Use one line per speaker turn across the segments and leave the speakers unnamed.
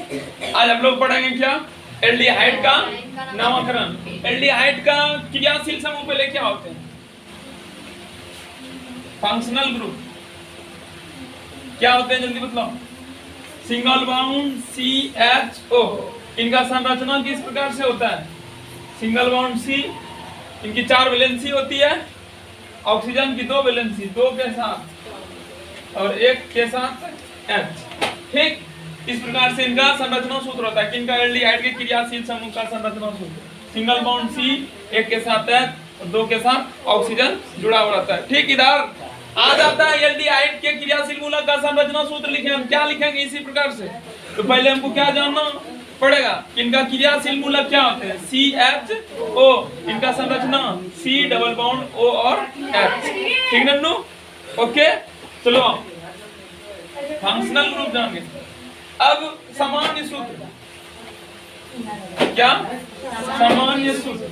आज हम लोग पढ़ेंगे क्या? एल्डिहाइड का नामकरण। एल्डिहाइड का क्रियाशील समूह पहले क्या होते हैं? Functional group. क्या होते हैं जल्दी बताओ? Single bond CHO। इनका संरचना किस प्रकार से होता है? सिंगल बॉन्ड C, इनकी 4 वैलेंसी होती है, ऑक्सीजन की 2 वैलेंसी, 2 के साथ और 1 के साथ H। ठीक, इस प्रकार से इनका संरचना सूत्र होता है। किनका? एल्डिहाइड के क्रियाशील समूह का संरचना सूत्र। सिंगल बॉन्ड C, 1 के साथ H और 2 के साथ ऑक्सीजन जुड़ा हुआ रहता है। ठीक, इधर आ जाता है एल्डिहाइड के क्रियाशील मूलक का संरचना सूत्र लिखे। हम क्या लिखेंगे इसी प्रकार से? तो पहले हमको क्या जानना पड़ेगा? इनका क्रियाशील मूलक क्या होते हैं? CHO। इनका संरचना C डबल बॉन्ड O और H। ठीक नन्नू? ओके, चलो फंक्शनल ग्रुप जानेंगे। अब सामान्य सूत्र क्या? सामान्य सूत्र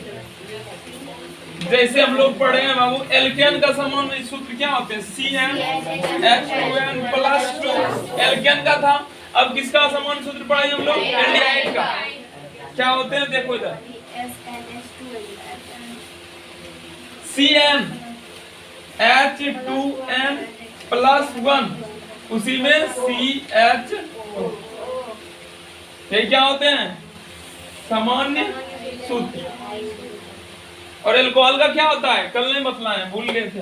जैसे हम लोग पढ़े हैं बाबू, एल्केन का सामान्य सूत्र क्या होते हैं? CnH2n plus 2। एल्केन का था। अब किसका सामान्य सूत्र पढ़ाएंगे हम लोग? एल्डिहाइड का। क्या होते हैं देखो इधर, CnH2n प्लस 1, उसी में CHO। ये क्या होते हैं? सामान्य सूत्र। और एल्कोहल का क्या होता है? कल नहीं बतलाए, भूल गए थे।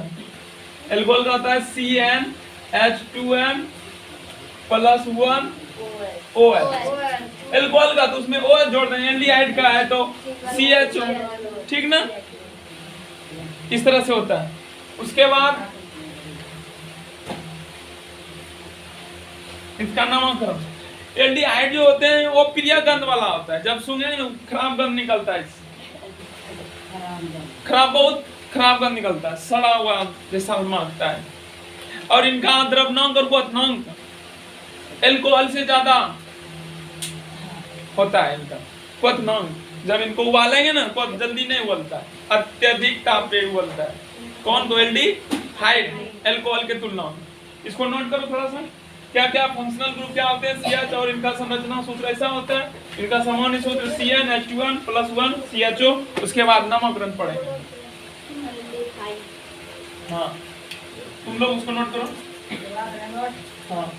एल्कोहल का होता है CnH2n प्लस 1 OH। एल्कोहल का तो उसमें OH जोड़ देंगे। एल्डिहाइड का है तो CHO। ठीक ना? इस तरह से होता है। उसके बाद इसका नामकरण। एल्डिहाइड जो होते हैं वो प्रिय गंध वाला होता है। जब सूंघेंगे ना खराब गंध निकलता है, बहुत खराब गंध निकलता है, सड़ा हुआ जैसा मांगता है। और इनका द्रवनांक और क्वथनांक एल्कोहल से ज्यादा होता है। इनका क्वथनांक जब इनको उबालेंगे ना, क्वथ जल्दी नहीं उबलता है, अत्यधिक ताप पे उबलता है। कौन? तो एल्डिहाइड, एल्कोहल के तुलना में। इसको नोट करो थोड़ा सा। क्या क्या फंक्शनल ग्रुप क्या होते हैं? CH और इनका संरचना सूत्र ऐसा होता है। इनका सामान्य सूत्र CnH2n प्लस 1 CHO। उसके बाद नामकरण पढ़ेंगे। हाँ, तुम लोग उसको नोट करो। हाँ,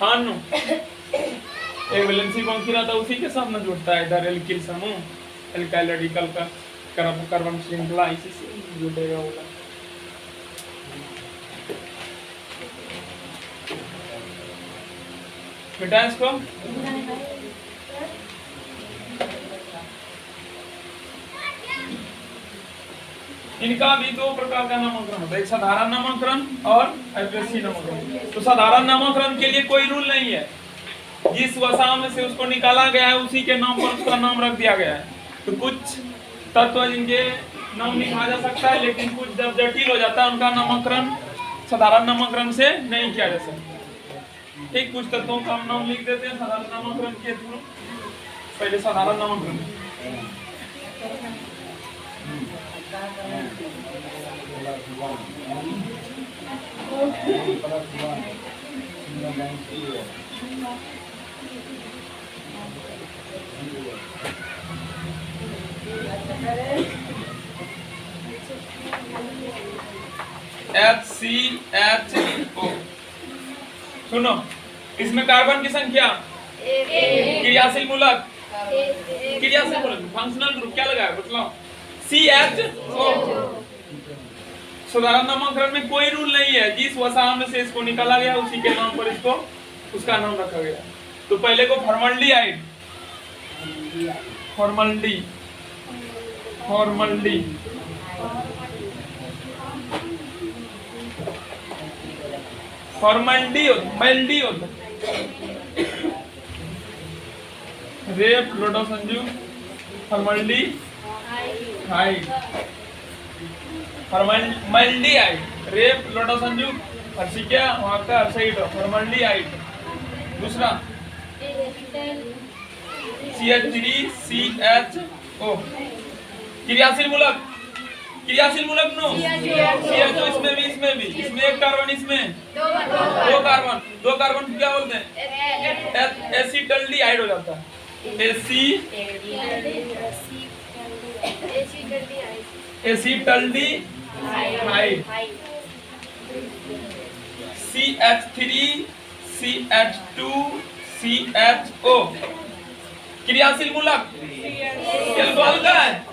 हाँ नो, एक वैलेंसी बॉन्ड रहा था उसी के साथ में जुड़ता है। इधर एल्किल समूह एल्काइल रेडिकल का कार्बन श्रृंखला इसी से जुड़ेगा होगा। बेटा इसको इनका भी 2 प्रकार का नामकरण होता है, एक साधारण नामकरण और एब्रेसिव नामकरण। तो साधारण नामकरण के लिए कोई रूल नहीं है। जिस वसा में से उसको निकाला गया है उसी के नाम पर उसका नाम रख दिया गया है। तो कुछ तत्व जिनके नाम लिखा जा सकता है, लेकिन कुछ जब जटिल हो जाता है उनका नामकरण साधारण नामकरण से नहीं किया जा सकता। ठीक, कुछ तत्वों का हम नाम लिख देते हैं साधारण नामकरण के थ्रू। पहले साधारण नामकरण HCHO। सुनो, इसमें कार्बन की संख्या क्रियाशील मूलक फंक्शनल ग्रुप क्या लगाया बतलाओ? CHO। साधारण नामकरण में कोई रूल नहीं है, जिस वसा में से इसको निकाला गया उसी के नाम पर इसको उसका नाम रखा गया। तो पहले को फॉर्मल्डिहाइड, फॉर्मल्डी रेप लोडो संजू फॉर्मल्डिहाइड रेप लोडो संजू हर्षिका वहां का हर्षाइड फॉर्मल्डिहाइड। दूसरा CH3CHO क्रियाशील मूलक नो CHO इसमें भी इसमें एक कार्बन, इसमें दो कार्बन क्या बोलते हैं? एसिटल्डिहाइड हो जाता है। एसिटल्डिहाइड। CH3CH2CHO क्रियाशील मूलक। एल्कोहल का है,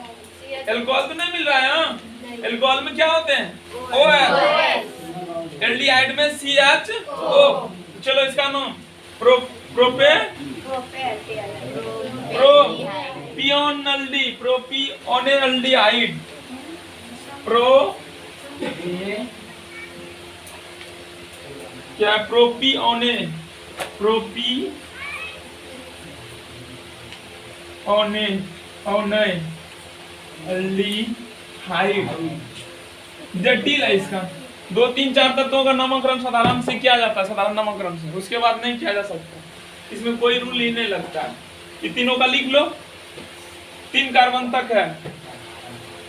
एल्कोहल तो नहीं मिल रहा है। एल्कोहल में क्या होते हैं? OH। एल्डिहाइड में CHO। चलो इसका नाम प्रोपियोनल्डिहाइड क्या प्रोपियोनल्डिहाइड जटिल है। इसका 2 3 4 तत्वों का नामकरण साधारण से किया जाता है, साधारण नामकरण से, उसके बाद नहीं किया जा सकता। इसमें कोई रूल ही नहीं लगता है। ये तीनों का लिख लो, 3 कार्बन तक है।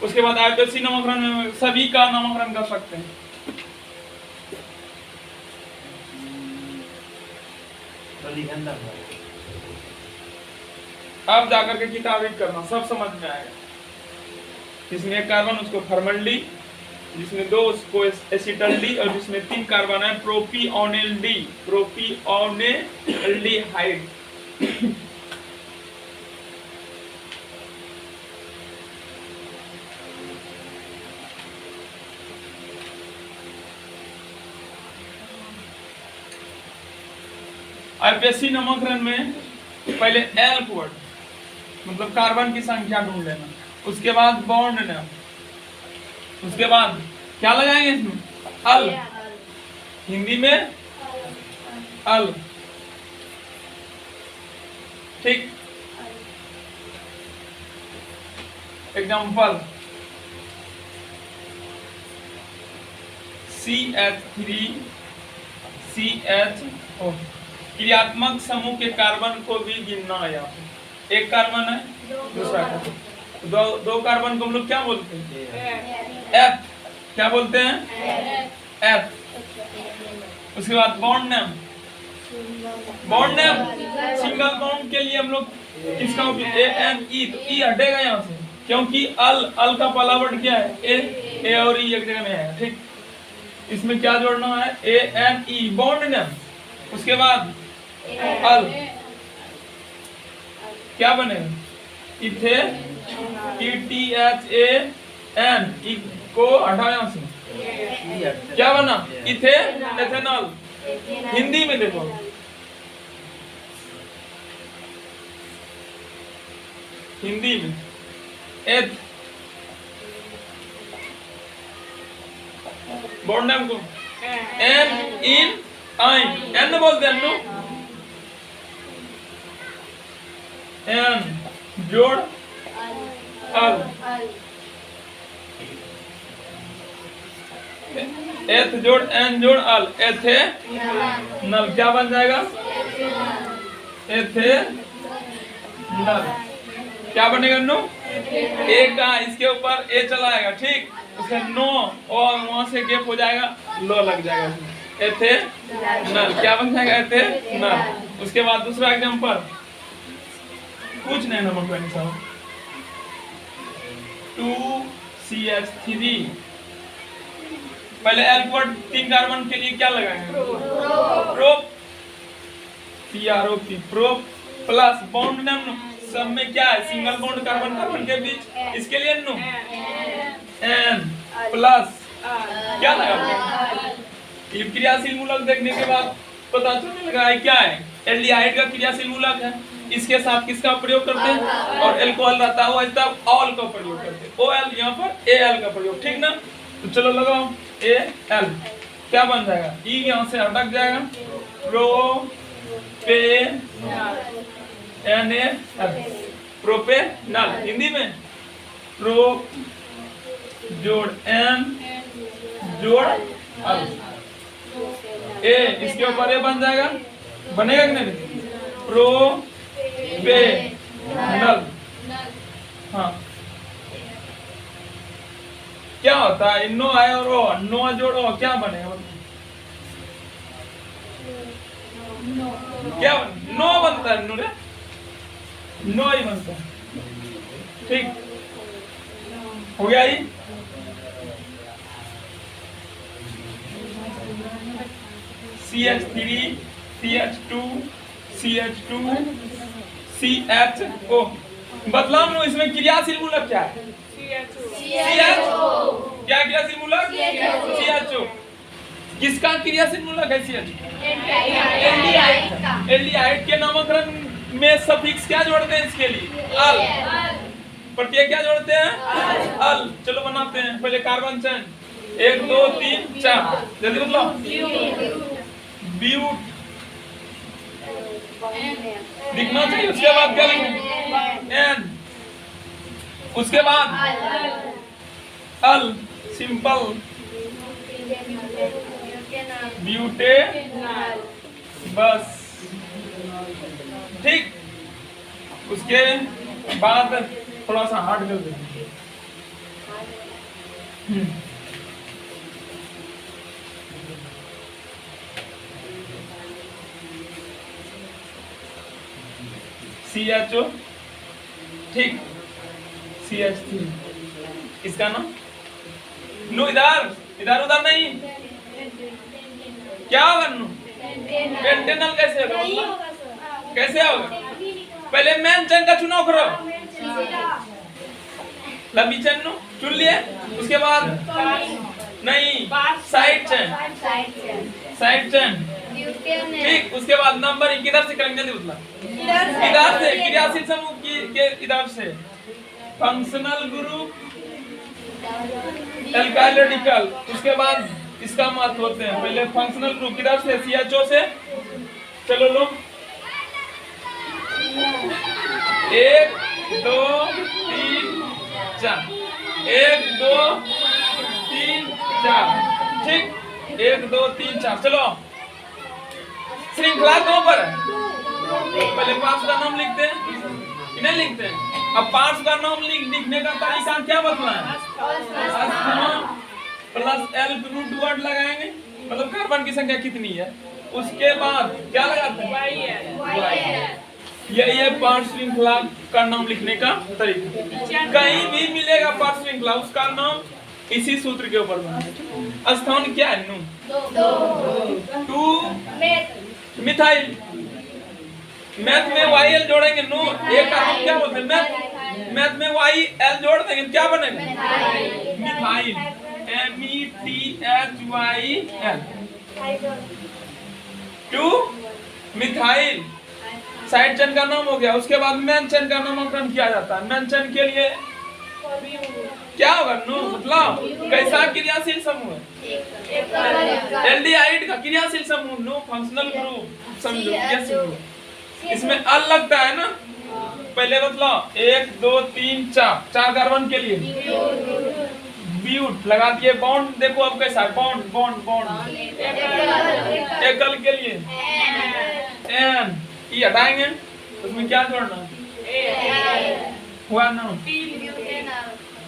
उसके बाद आईपीएससी नामकरण में सभी का नामकरण कर सकते हैं। अब जाकर के किताब रीड करना, सब समझ में आएगा। जिसमें एक कार्बन उसको फॉर्मल्डी, जिसमें 2 उसको एसिटल्डी, और जिसमें 3 कार्बन है प्रोपियोनल्डिहाइड। आईपीएससी नामकरण में पहले एल्क वर्ड मतलब कार्बन की संख्या ढूंढ लेना, उसके बाद बॉन्ड नाम, उसके बाद क्या लगाएंगे इसमें? अल, हिंदी में अल, ठीक। एग्जाम्पल CH3CHO क्रियात्मक समूह के कार्बन को भी गिनना है। यहाँ पे एक कार्बन है, दूसरा कार्बन, दो कार्बन को हम लोग क्या बोलते हैं? F। क्या बोलते हैं? F। उसके बाद बॉन्ड नेम सिंगल बॉन्ड के लिए हम लोग किसका उपयोग? ANE। तो E हटेगा यहाँ से, क्योंकि अल का पहला वर्ड क्या है? ए और ई एक जगह में है, ठीक। इसमें क्या जोड़ना है? ANE bond name. उसके बाद अल क्या बनेगा? इथे ETHAN को हटाओ यहाँ से, क्या बना? एथेनॉल। हिंदी में देखो, हिंदी में एथ बॉन्ड नेम को एन इन आइन, एन बोलते हैं नो, एन जोड़ अल, एथ जोड़ एन जोड़ अल, एथे नल। क्या बन जाएगा? एथे नल। क्या बनेगा? नो। ए का इसके ऊपर ए चला आएगा, ठीक। उसका नो और वहां से गैप हो जाएगा, लो लग जाएगा, एथे नल। क्या बन जाएगा? एथे नल। उसके बाद दूसरा एग्जांपल, कुछ नहीं नमक साहब, 2CH3। पहले एल्कोहल 3 कार्बन के लिए क्या लगाएंगे? Prop, CROP, prop plus bond name सब में क्या है? सिंगल बॉन्ड कार्बन कार्बन के बीच, इसके लिए नो N प्लस क्या लगा? ये क्रियाशील मूलक देखने के बाद पता चलने लगा है क्या है? एल्डिहाइड का क्रियाशील मूलक है। इसके साथ किसका प्रयोग करते हैं? और एल्कोहल रहता है तब ऑल का प्रयोग करते हैं। OL यहाँ पर AL का प्रयोग, ठीक ना? तो चलो लगाओ AL, क्या बन जाएगा? E यहाँ से अटक जाएगा, प्रोपेनल, प्रोपेनल हिंदी में प्रो जोड़ N जोड़ अल, ए इसके ऊपर ए बन जाएगा, बनेगा कि नहीं? प्रोपेनल, हाँ क्या होता है? नो आए और ओ, नो जोड़ो क्या बनेगा? क्या नो बनता है? नो रे, नो ही बनता है, ठीक हो गया। ये CH3 CH2 CH2 CHO, बदलाव नो इसमें क्रियाशील मूलक क्या है? CHO, क्या क्रियाशील मूलक? CHO। किसका क्रियाशील मूलक है? CHO, एल्डिहाइड के नामकरण में सफिक्स क्या जोड़ते हैं इसके लिए? अल, प्रत्यय क्या जोड़ते हैं? अल। चलो बनाते हैं, पहले कार्बन चेन 1 2 3 4, जल्दी बदलो। ब्यूट दिखना चाहिए, उसके बाद क्या लिखेंगे? N, उसके बाद अल, सिंपल ब्यूटे, बस ठीक। उसके बाद थोड़ा सा हार्ड कर देंगे। CHO, ठीक। CH3, इसका नाम नो, इधर इधर उधर नहीं, क्या होगा? नो पेंटेनल कैसे होगा? कैसे होगा? पहले मेन चेन का चुनाव करो, लंबी चेन नो चुन लिए, उसके बाद नहीं साइड चेन, साइड चेन, ठीक। उसके बाद नंबर किधर से करेंगे? जल्दी बतला। इधर से, क्रियाशील समूह के इधर से, फंक्शनल ग्रुप, एल्काइल रेडिकल। उसके बाद इसका महत्व होते हैं, पहले फंक्शनल ग्रुप किधर से? CHO से। चलो लो, 1 2 3 4, 1 2 3 4, ठीक। 1 2 3 4, चलो। श्रृंखला कहाँ पर है? पहले पार्ट्स का नाम लिखते हैं कि नहीं लिखते हैं? अब पार्ट्स का नाम लिखने का तरीका क्या बतला है? प्लस L रूट वर्ड लगाएंगे, मतलब कार्बन की संख्या कितनी है। उसके बाद क्या लगाते हैं? ये पार्ट श्रृंखला का नाम लिखने का तरीका। कहीं भी मिलेगा पार्ट श्रृंखला, उसका नाम इसी सूत्र के ऊपर बना। स्थान क्या है? 2 मिथाइल। मैथ में YL जोड़ेंगे, नो एक का हम क्या बोलते हैं? मैथ में YL जोड़ देंगे, क्या बनेगा? Methyl, METHYL, 2 methyl. Side chain का नाम हो गया। उसके बाद मेन चेन का नामकरण किया जाता है। मेन चेन के लिए क्या होगा? नो, मतलब कैसा क्रियाशील समूह है? एल्डिहाइड का क्रियाशील समूह, नो फंक्शनल ग्रुप, समझो ये समूह। इसमें अल लगता है ना, पहले बतलाओ। 1 2 3 4, 4 कार्बन के लिए ब्यूट लगा दिए। बॉन्ड देखो अब कैसा है? Bond bond bond. एकल के लिए N, ये हटाएंगे, उसमें क्या जोड़ना? हुआ ना?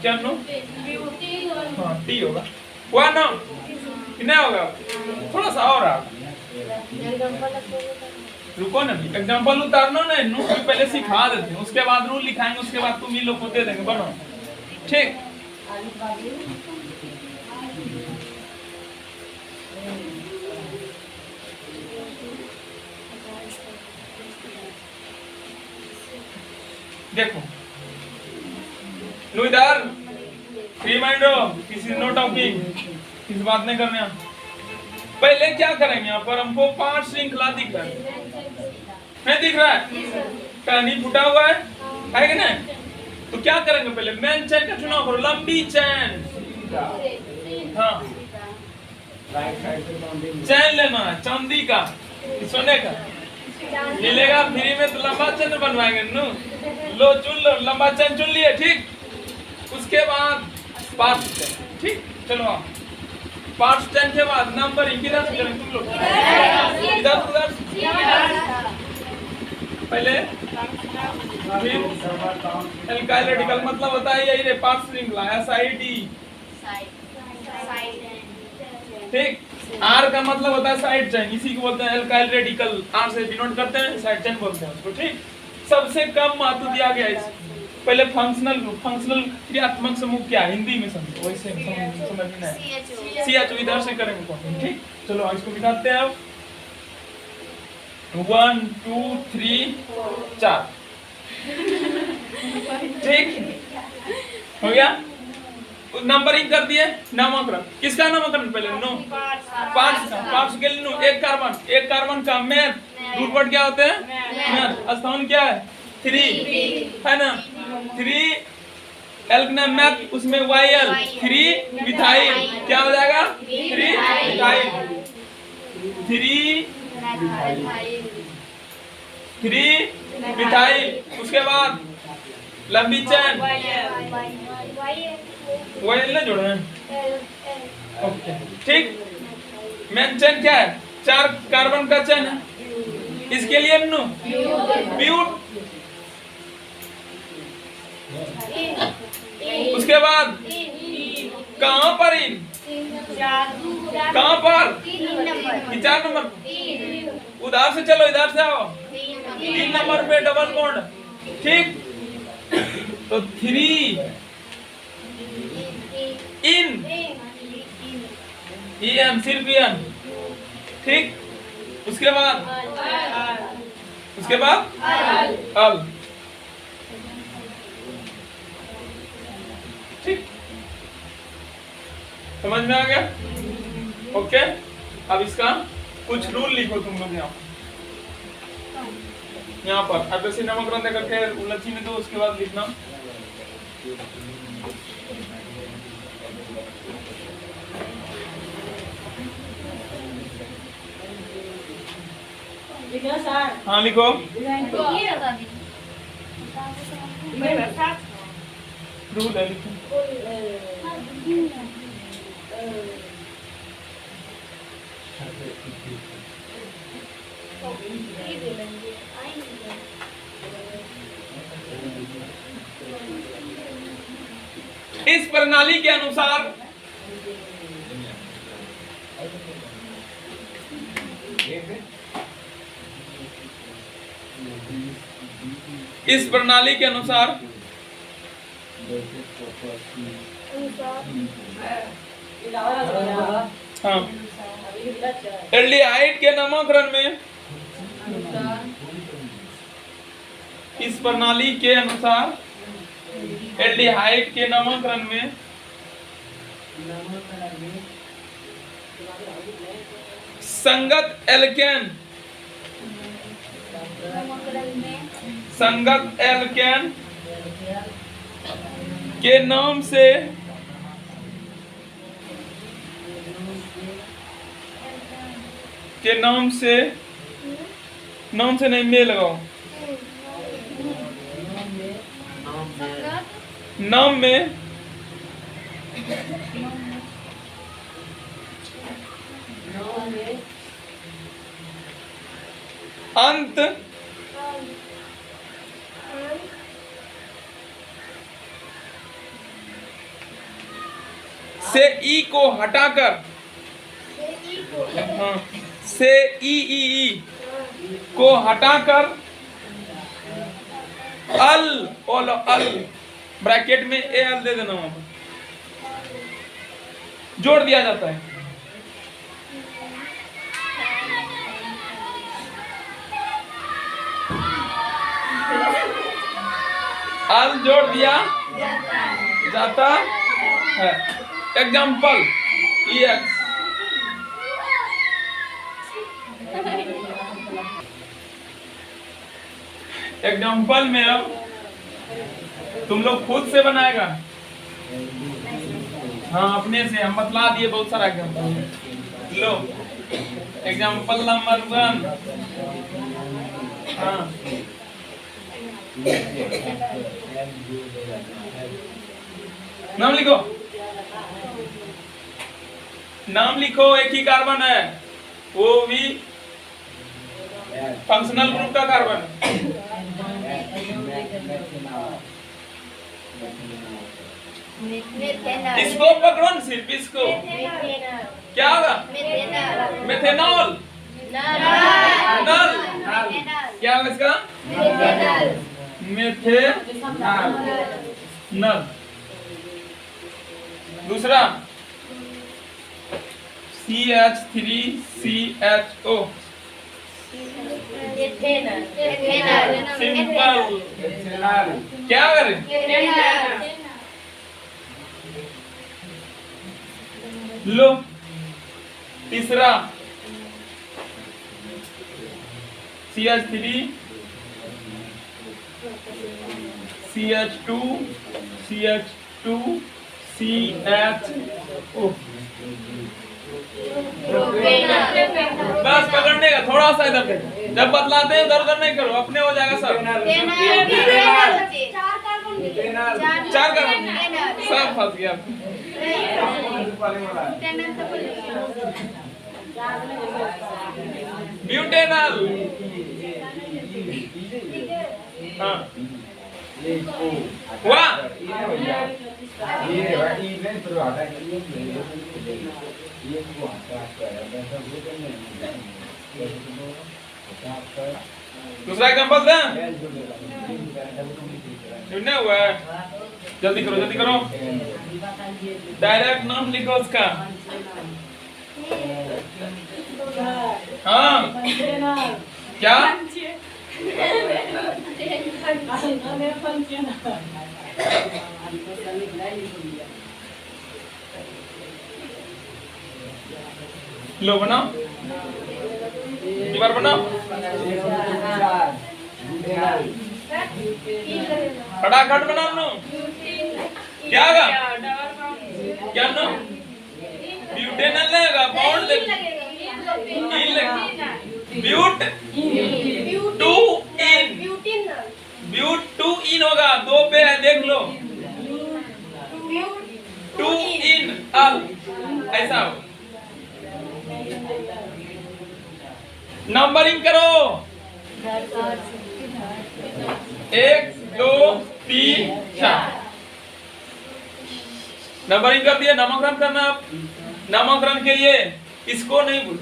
क्या नो? हाँ T होगा। हुआ ना? कितना होगा? थोड़ा सा और आ, रुको ना, एग्जांपल उतारना ना, नो पहले सिखा देते हैं, उसके बाद रूल लिखाएंगे, उसके बाद तुम ही लोग को दे देंगे, बनो। ठीक। देखो नु इधर फ्री माइंड रहो, किसी नो टॉकिंग, किसी बात नहीं करने। पहले क्या करेंगे, यहाँ पर हमको पांच श्रृंखला दिख रहा है, नहीं दिख रहा है? कहानी फुटा हुआ है कि नहीं? तो क्या करेंगे, पहले मेन चैन का चुनाव करो, लंबी चैन। हाँ, चैन लेना है चांदी का, सोने का मिलेगा फ्री में, तो लंबा चैन बनवाएंगे। नो लो चुन लो, लंबा चैन चुन लिए, ठीक। उसके बाद पार्ट चैन, ठीक। चलो आप पार्ट चैन के बाद नंबरिंग किधर से करेंगे तुम लोग? इधर उधर, पहले फिर एल्काइल रेडिकल मतलब होता है यही रे, पार्ट श्रृंखला SID, ठीक। R का मतलब होता है साइड चेन, इसी को बोलते हैं एल्काइल रेडिकल, R से डिनोट करते हैं, साइड चेन बोलते हैं उसको, ठीक। सबसे कम महत्व दिया गया है इसको। पहले फंक्शनल ग्रुप, फंक्शनल क्रियात्मक समूह क्या है हिंदी में समझो, वैसे समझ में नहीं। CHO इधर से करेंगे कौन, ठीक। चलो इसको मिटाते हैं अब। 1 2 3 4, ठीक हो गया। नंबरिंग कर दिए। नामकरण, किसका नामकरण पहले? नो, पांच के लिए नो, एक कार्बन का मैथ, रूट वर्ड क्या होते हैं? मैथ। स्थान क्या है? 3 है ना, 3 एल्केन मैथ, उसमें YL 3 मिथाइल, क्या हो जाएगा? 3 मिथाइल, 3 मिथाइल। उसके बाद लंबी चैन YL ना जोड़े हैं, ओके, ठीक। मेन चैन क्या है? 4 कार्बन का चैन है, इसके लिए नो ब्यूट। उसके बाद कहां पर इन, कहां पर? 4 नंबर, उधर से चलो, इधर से आओ, 3 नंबर पे डबल बॉन्ड, ठीक। तो 3 इन EN, सिर्फ EN, ठीक। उसके बाद अल, ठीक। समझ में आ गया? ओके। अब इसका कुछ रूल लिखो तुम लोग यहाँ पर। अब ऐसे नामकरण दे करके उलझी में दो, उसके बाद लिखना। हाँ लिखो। रूल है, लिखो। इस प्रणाली के अनुसार हाँ, एल्डिहाइड के नामकरण में, इस प्रणाली के अनुसार एल्डिहाइड के नामकरण में संगत एल्केन के नाम से नहीं, में लगाओ, नाम में अंत से ई को हटाकर, हाँ, से ई को हटाकर अल ब्रैकेट में Al दे देना, वहां पर जोड़ दिया जाता है। अल जोड़ दिया जाता है। एग्जाम्पल EX, एग्जाम्पल में अब तुम लोग खुद से बनाएगा। हाँ, अपने से हम बतला दिए बहुत सारा एग्जाम्पल। लो एग्जाम्पल नंबर 1। हाँ, नाम लिखो, नाम लिखो। एक ही कार्बन है, वो भी फंक्शनल ग्रुप का कार्बन है। इसको पकड़ो न, सिर्फ इसको। क्या होगा? मेथेनॉल। नल। क्या होगा इसका? मेथेनॉल। दूसरा CH3CHO, सिंपल। क्या करें? लो तीसरा CH3 CH2 CH2 CHO। बस पकड़ने का, थोड़ा सा इधर देखो। जब बतलाते हैं इधर उधर नहीं करो, अपने हो जाएगा सब। चार कार्बन सब फंस गया। ब्यूटेनॉल। हाँ, हुआ। दूसरा एग्जांपल दें। सुनने हुआ है, जल्दी करो जल्दी करो। डायरेक्ट नाम लिखो उसका। हाँ, क्या? लो बनाओ, एक बार बनाओ। खटाखट बनाओ नो। क्या होगा? क्या नो? ब्यूटेनॉल लगेगा, बॉन्ड लगेगा। ब्यूट टू इन होगा, दो पे है, देख लो। टू इन अल, ऐसा हो। नंबरिंग करो, 1 2 3 4। नंबरिंग कर दिया। नामकरण करना। अब नामकरण के लिए इसको नहीं भूल,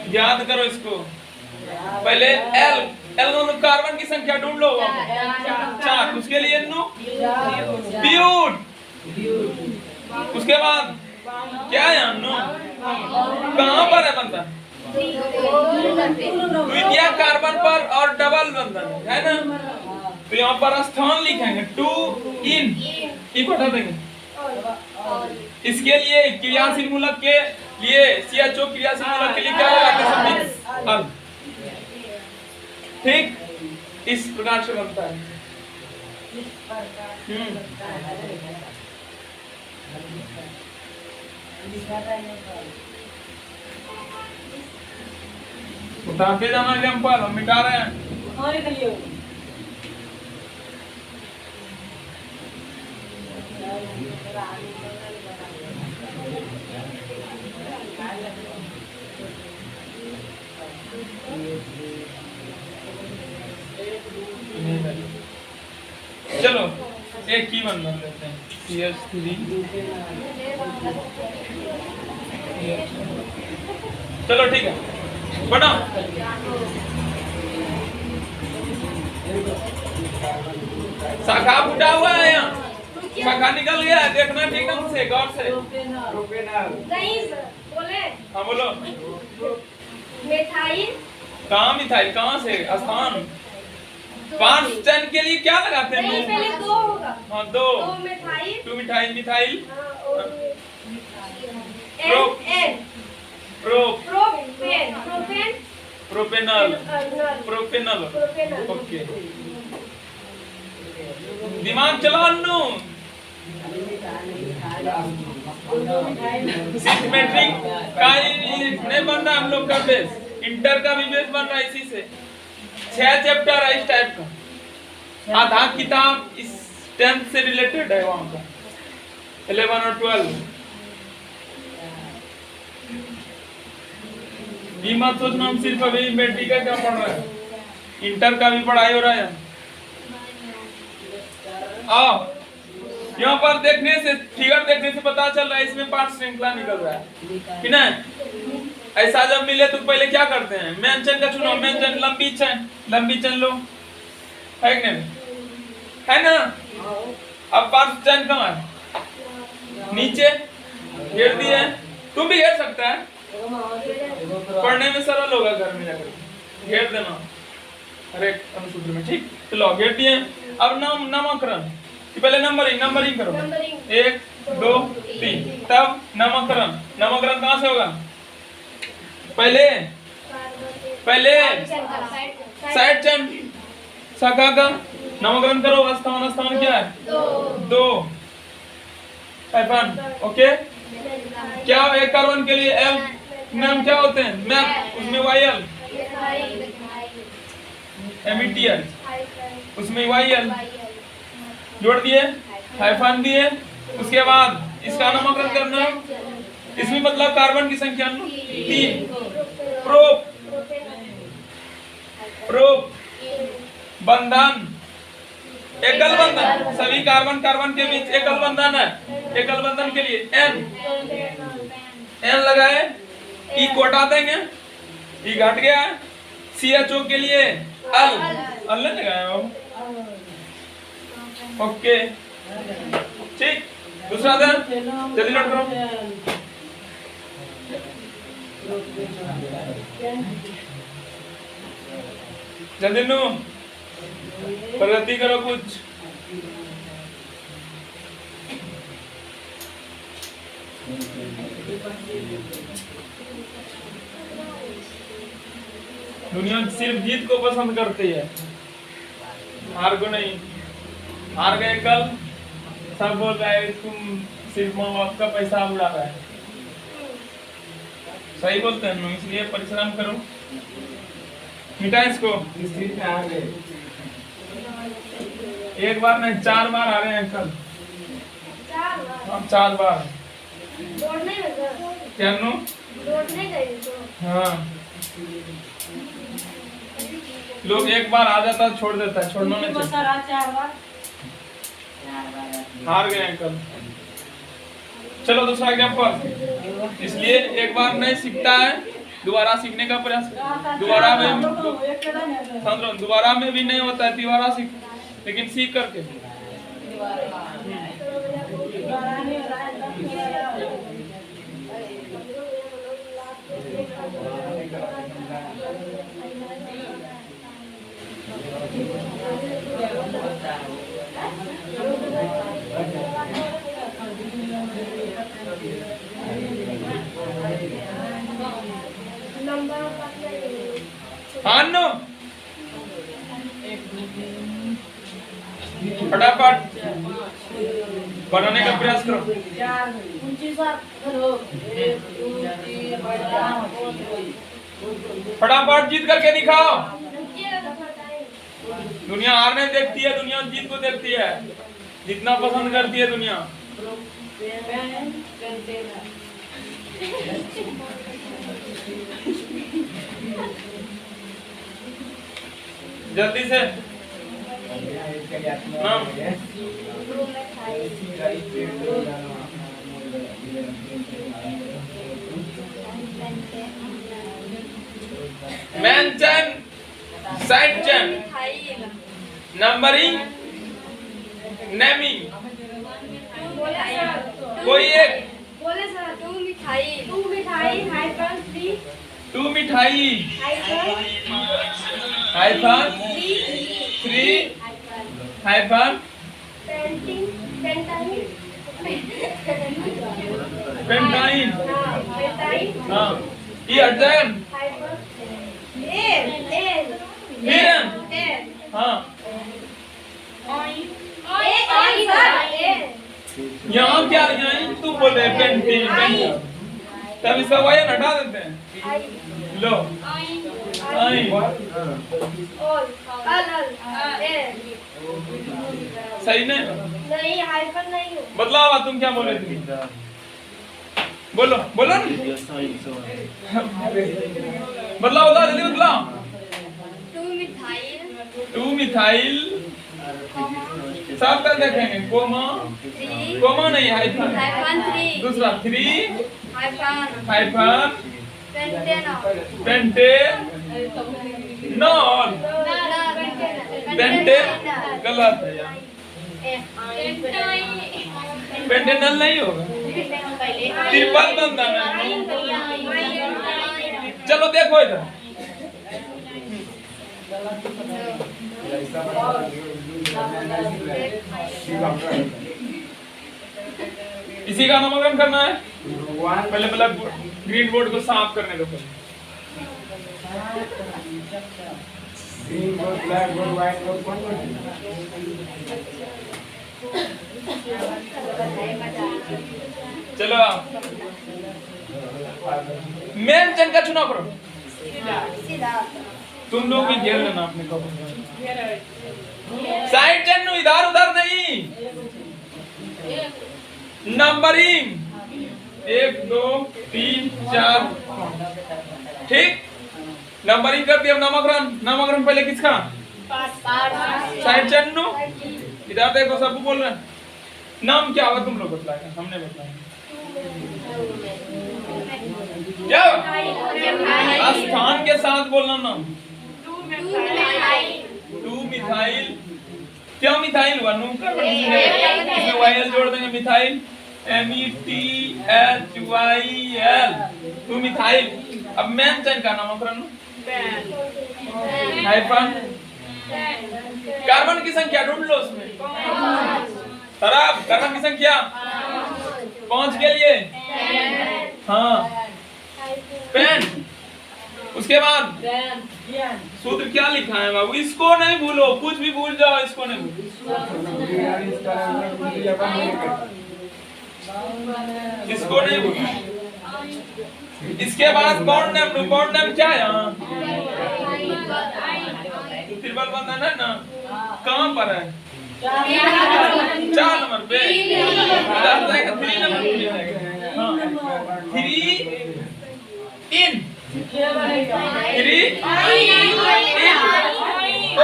याद करो इसको। पहले एल कार्बन की संख्या ढूंढ लो, 4। उसके लिए ब्यूट। उसके बाद क्या है नो? कहाँ पर है बंधन? द्वितीय कार्बन पर और डबल बंधन है ना। तो यहाँ पर स्थान लिखेंगे 2 इन, इको हटा देंगे। इसके लिए क्रियाशील मूलक के लिए CHO क्रियाशील मूलक के लिए क्या लगाते हैं? ठीक, इस प्रकार से बनता है। उठाते जाना एग्जाम्पल, हम मिटा रहे हैं। चलो एक ही बंधन लेते हैं, CH3। चलो ठीक है, बनाओ। शाखा फूटा हुआ है यहाँ, शाखा निकल गया है, देखना ठीक ढंग से, गौर से।
नहीं सर, बोले
हाँ बोलो।
मिठाई।
कहाँ मिठाई, कहाँ से स्थान? 5 टन के लिए क्या लगाते हैं?
नहीं, पहले 2 होगा।
हाँ 2
मिठाई।
2 मिठाई, मिठाइल। Propanal, propanal. ओके, दिमाग चलाओ नु। सिस्टमैटिक का नहीं बन रहा हम लोग का बेस, इंटर का भी बेस बन रहा है इसी से। 6 चैप्टर है इस टाइप का, आधा किताब इस 10th से रिलेटेड है वहां का, 11 और 12। ये मत सोचना हम सिर्फ अभी मैट्रिक का क्या पढ़ रहे हैं, इंटर का भी पढ़ाई हो रहा है। आओ, यहाँ पर देखने से, फिगर देखने से पता चल रहा है इसमें पाठ श्रृंखला निकल रहा है कि नहीं? ऐसा जब मिले तो पहले क्या करते हैं, मेंशन का चुनो, मेंशन लंबी चैन लो, है कि नहीं? है ना? अब पाठ चैन कहाँ है? नीचे घेर दिए, तुम भी घेर सकता है, पढ़ने में सरल होगा, घर में जाकर घेर देना हर एक अनुसूत्र में, ठीक? चलो घेर दिए। अब नामकरण, पहले नंबरिंग करो, 1 2 3, तब नामकरण कहाँ से होगा? पहले साइड चैन शाखा का नामकरण करो। स्थान क्या है? 2 ओके। क्या एक कार्बन के लिए एल नाम क्या होते हैं? मैप, उसमें वाई एमिटियर, उसमें वाई जोड़ दिए, हाइफन दिए, उसके बाद इसका नामकरण करना। इसमें मतलब कार्बन की संख्या 3। प्रोप बंधन, एकल बंधन, सभी कार्बन के बीच एकल बंधन है। एकल बंधन के लिए एन लगाए, ई को हटा देंगे, ई घट गया। CHO के लिए अल लगाए हो, ओके ठीक। दूसरा दर जल्दी नोट करो, जल्दी नो, प्रगति करो कुछ। दुनिया सिर्फ जीत को पसंद करती है, हार को नहीं। हार गए कल, सब बोल रहा है तुम सिर्फ माँ बाप का पैसा उड़ा रहा है। सही बोलते हैं, इसलिए परिश्रम करो। मिटा इसको, एक बार नहीं 4 बार आ रहे हैं कल, हम 4 बार क्या नो? हाँ, लोग एक बार आ जाता छोड़ देता है, छोड़ना नहीं चाहिए। हार गए कल। चलो दूसरा एग्जाम्पल। इसलिए एक बार नहीं सीखता है, दोबारा सीखने का प्रयास, दोबारा में भी नहीं होता है, दोबारा सीख, लेकिन सीख करके। फटाफट बनाने का प्रयास करो। फटाफट जीत करके दिखाओ। दुनिया हारने देखती है, दुनिया जीत को देखती है, जितना पसंद करती है दुनिया। जल्दी से mention side chain numbering naming
बोले सर
कोई एक
बोले सर टू मिठाई हाइफन 3
टू मिठाई
hyphen
hyphen 3 hyphen
pentyne
pentyne
pentyne
हाँ ये हट जाएगा
हाइफन एन
एन हाँ यहाँ क्या यहाँ तुम बोल रहे पेंटिंग तब इसका वायन हटा देते हैं लो आई सही नहीं
नहीं हाइफन नहीं हो
बदलाव तुम क्या बोले थे बोलो बोलो ना बदलाव बता जल्दी बदलाव टू मिथाइल सब तक देखेंगे कोमा कोमा नहीं हाइफन दूसरा 3 हाइफन पेंटेनॉल पेंटे गलत है यार पेंटेनॉल नहीं होगा ट्रिपल बंधन है चलो देखो इधर इसी का नामकरण करना है पहले ग्रीन बोर्ड को साफ करने दो
green board black board white board कौन कौन
चलो मेन जन का चुनाव करो तुम लोग भी घेर लेना अपने कपड़े साइड चन्नू इधर उधर नहीं नंबरिंग 1 2 3 4 ठीक नंबरिंग कर दिया नामकरण पहले किसका साइड चन्नू इधर देखो सब बोल रहे हैं नाम क्या हुआ तुम लोग बतलाएगा हमने बताया क्या स्थान के साथ बोलना नाम टू मिथाइल क्या मिथाइल हुआ नून कर इसमें वाइल जोड़ देंगे मिथाइल METHYL टू मिथाइल अब मेन चेन का नामकरण हाइफन कार्बन की संख्या ढूंढ लो उसमें खराब कार्बन की संख्या 5 के लिए हाँ पेन उसके बाद सूत्र क्या लिखा है बाबू इसको नहीं भूलो कुछ भी भूल जाओ इसको नहीं भूलो इसको नहीं भूलो इसके बाद बॉन्ड नेम क्या है यहाँ ट्रिपल बंधन है ना कहाँ पर है 4 नंबर पे 3 नंबर पे हाँ 3 इन 3 ओ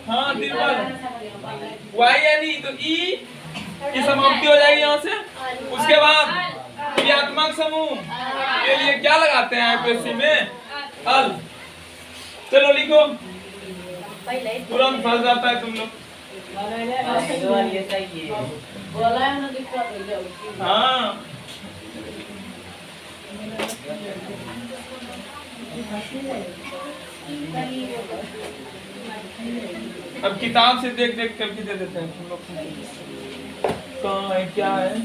हाँ ट्रिपल वाई यानी तो ई की समाप्ति हो जाएगी यहाँ से उसके बाद क्रियात्मक समूह के लिए क्या लगाते हैं आईपीएससी में अल चलो लिखो तुरंत फंस जाता है तुम लोग हाँ अब किताब से देख देख कर भी दे देते हैं तुम लोग कहाँ है क्या है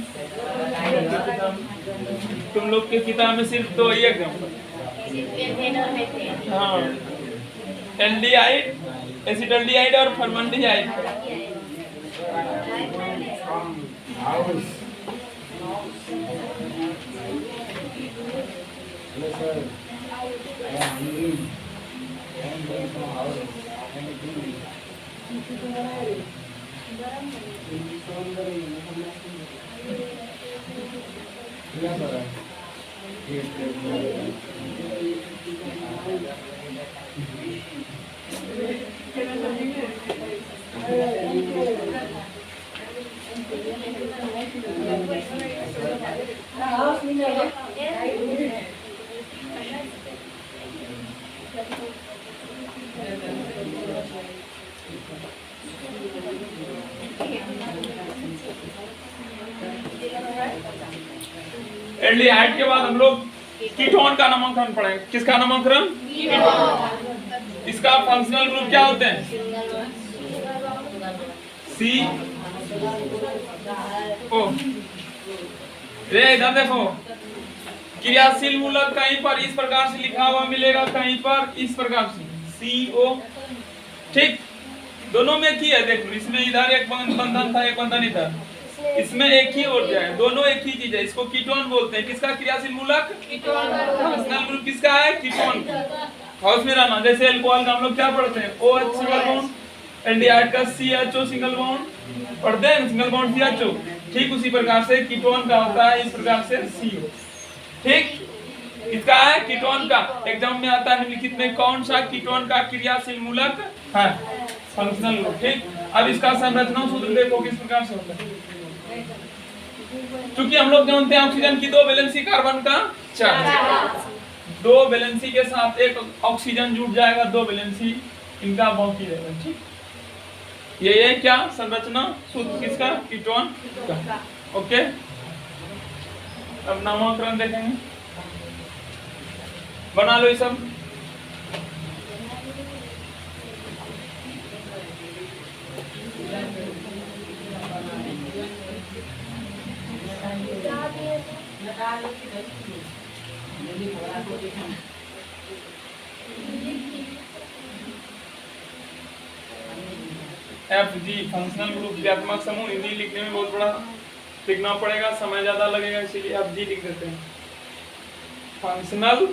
तुम लोग के किताब में सिर्फ 2 ही एग्जाम्पल हाँ एल्डिहाइड एसिटाल्डिहाइड और फॉर्मल्डिहाइड एल्डिहाइड के बाद हम लोग कीटोन का नामकरण पढ़ेंगे। किसका नामकरण? इसका फंक्शनल ग्रुप क्या होते हैं? सी ओ। रे इधर देखो, क्रियाशील मूलक कहीं पर इस प्रकार से लिखा हुआ मिलेगा, कहीं पर इस प्रकार से CO। ठीक, दोनों में की है। देखो इसमें इधर एक बंधन था, एक बंधन इधर, इसमें एक ही और दिया है, दोनों एक ही चीज है। इसको कीटोन बोलते हैं। किसका क्रियाशील मूलक? फंक्शनल ग्रुप किसका है? कीटोन। हाउस में रहना। जैसे अल्कोहल का हम लोग क्या पढ़ते हैं? OH सिंगल बॉन्ड, एल्डिहाइड का CHO सिंगल बॉन्ड पढ़ते हैं, सिंगल बॉन्ड CHO। ठीक उसी प्रकार से कीटोन का होता है इस प्रकार से CO। ठीक, इसका है कीटोन का। एग्जाम में आता है निम्नलिखित में कौन सा कीटोन का क्रियाशील मूलक है? Functional group. ठीक, अब इसका संरचना सूत्र देखो किस प्रकार से होता है। क्योंकि हम लोग जानते हैं ऑक्सीजन की 2 वैलेंसी, कार्बन का 4। 2 वैलेंसी के साथ एक ऑक्सीजन जुड़ जाएगा, 2 वैलेंसी इनका बाकी रहेगा। ठीक, ये क्या संरचना सूत्र किसका? कीटोन का। ओके, अब नामकरण देखेंगे। बना लो ये सब। FG फंक्शनल ग्रुप क्रियात्मक समूह। हिंदी लिखने में बहुत बड़ा लिखना पड़ेगा, समय ज्यादा लगेगा, इसीलिए FG लिख देते हैं। फंक्शनल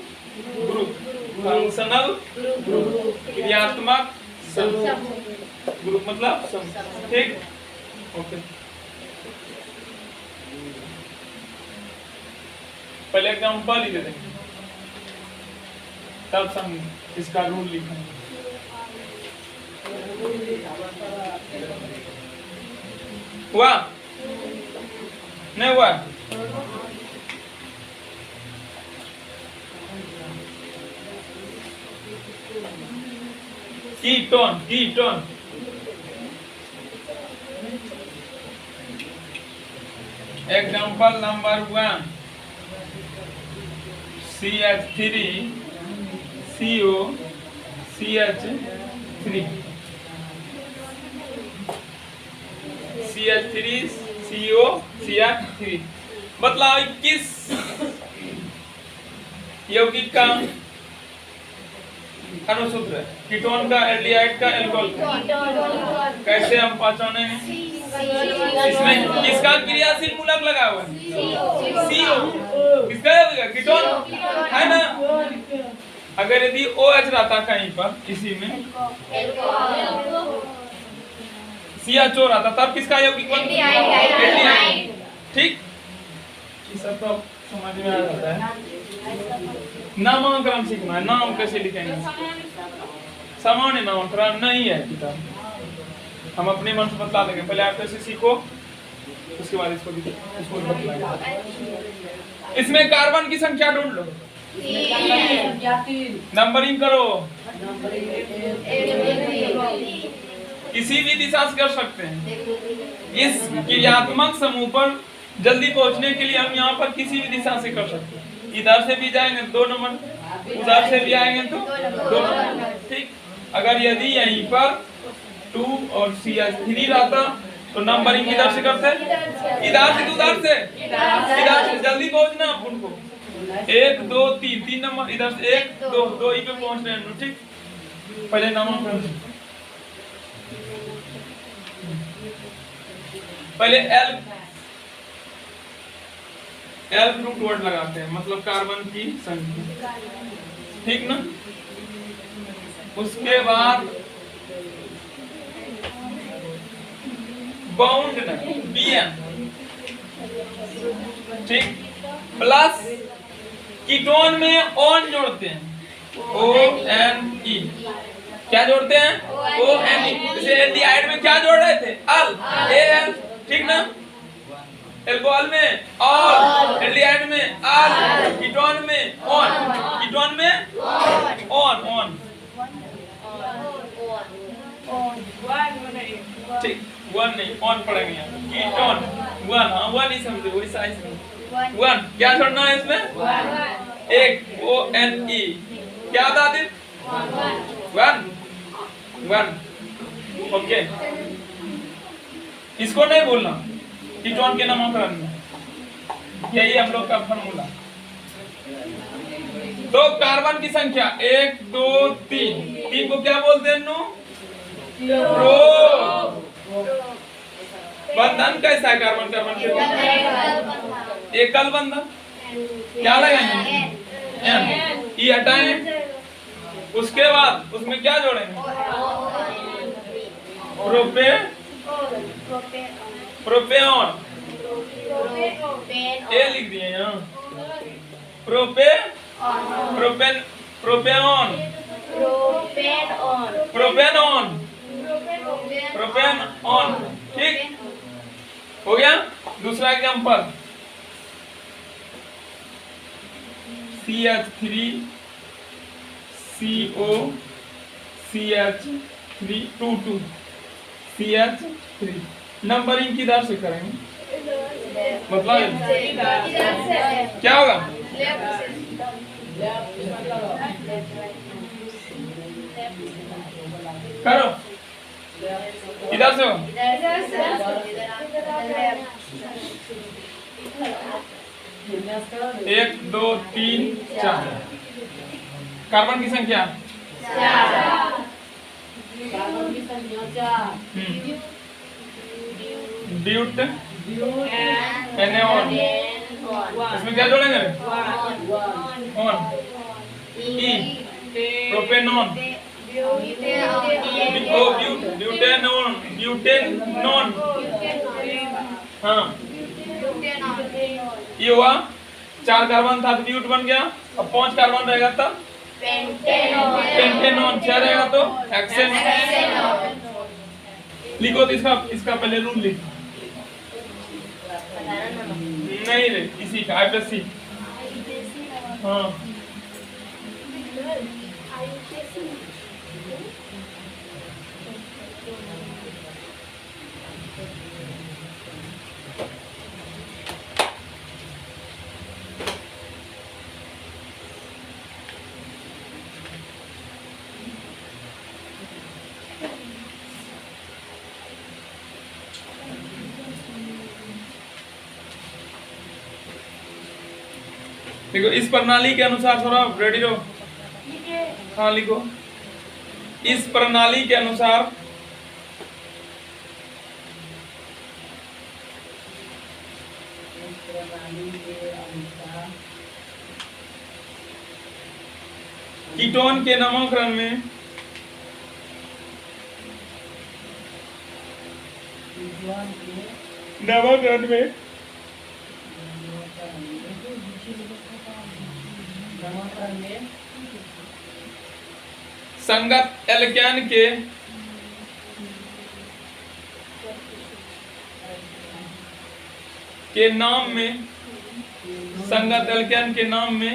ग्रुप, फंक्शनल ग्रुप क्रियात्मक समूह। ग्रुप मतलब समूह। ठीक, ओके। पहले एग्जांपल लिख देते हैं, तब हम इसका रूल लिखेंगे। हुआ? नहीं हुआ? Ketone, ketone example number 1 CH3 CO CH3 CH3 CO CH3। मतलब किस यौगिक का अनुसूत्र है? कीटोन का, एल्डिहाइड का, अल्कोहल का। कैसे हम पहचानेंगे? इसमें किसका क्रियाशील मूलक लगा हुआ है? CO। किसका होगा? कीटोन है ना। अगर यदि OH रहता कहीं पर इसी में, CHO रहता, तब किसका यौगिक बनता? एल्डिहाइड। ठीक, ये सब तो समझ में आ जाता है। नामकरण सीखना है। नाम कैसे लिखेंगे? सामान्य नामकरण नहीं है किताब, हम अपने मन से बता देंगे। पहले आप कैसे सीखो, उसके बाद इसको बतलाएंगे। इसमें कार्बन की संख्या ढूंढ लो, नंबरिंग करो। किसी भी दिशा से कर सकते हैं। इस क्रियात्मक समूह पर जल्दी पहुंचने के लिए हम यहाँ पर किसी भी दिशा से कर सकते हैं। इधर से भी जाएंगे 2 नंबर, उधर से भी आएंगे तो 2 नंबर। ठीक, अगर यदि यहीं पर 2 और CH3 रहता तो नंबरिंग किधर से करते? इधर से, उधर से, इधर से जल्दी पहुंचना अपन को। 1 2 3 3 नंबर इधर से 1 2 2 ही पे पहुंच रहे हैं। ठीक, पहले नामकरण। पहले L रूट वर्ड लगाते हैं, मतलब कार्बन की संख्या। ठीक ना। उसके बाद बाउंड ना BN। ठीक, प्लस कीटोन में ऑन जोड़ते हैं, ONE। क्या जोड़ते हैं? ONE। जैसे एल्डिहाइड में क्या जोड़ रहे थे? AL। ठीक ना। अल्कोहल में ऑल, एल्डिहाइड में आल, कीटोन में ऑन, कीटोन में ऑन ऑन। ठीक, 1 नहीं, ऑन पढ़ेंगे यहाँ। कीटोन 1, हाँ 1 ही समझो, वैसा ही समझो। वन। क्या छोड़ना है इसमें? एक ONE। क्या था आदित्य? वन। वन। ओके, इसको नहीं भूलना कीटोन के नामकरण में, यही हम लोग का फॉर्मूला। तो कार्बन की संख्या 1 2 3, 3 को क्या बोलते हैं? प्रो। बंधन कैसा है कार्बन कार्बन के? एकल बंधन। क्या लगाएंगे? N। ई हटाएंगे, उसके बाद उसमें क्या जोड़ेंगे? प्रोपे प्रोपेनॉन। ए लिख दिए यहाँ। प्रोपे प्रोपेन प्रोपेनॉन प्रोपेनॉन प्रोपेनॉन। ठीक हो गया। दूसरा example CH3 CO CH3 2 CH3। Numbering किधर से करेंगे? मतलब क्या होगा? करो, इधर से हो। 1 2 3 4। कार्बन की संख्या ड्यूट एनेऑन। इसमें क्या जोड़ेंगे? On. E propanone. Butanone butanone. हाँ, ये हुआ। 4 कार्बन था तो ब्यूट बन गया। अब 5 कार्बन रहेगा तब पेंटेनॉन। 6 रहेगा तो हेक्सेनॉन। लिखो तो इसका पहले रूल लिख। नहीं रे, इसी का IPSC। हाँ, देखो इस प्रणाली के अनुसार, थोड़ा रेडी रहो। हाँ लिखो, इस प्रणाली के अनुसार कीटोन के नामकरण में संगत एल्केन के नाम में, संगत एल्केन के नाम में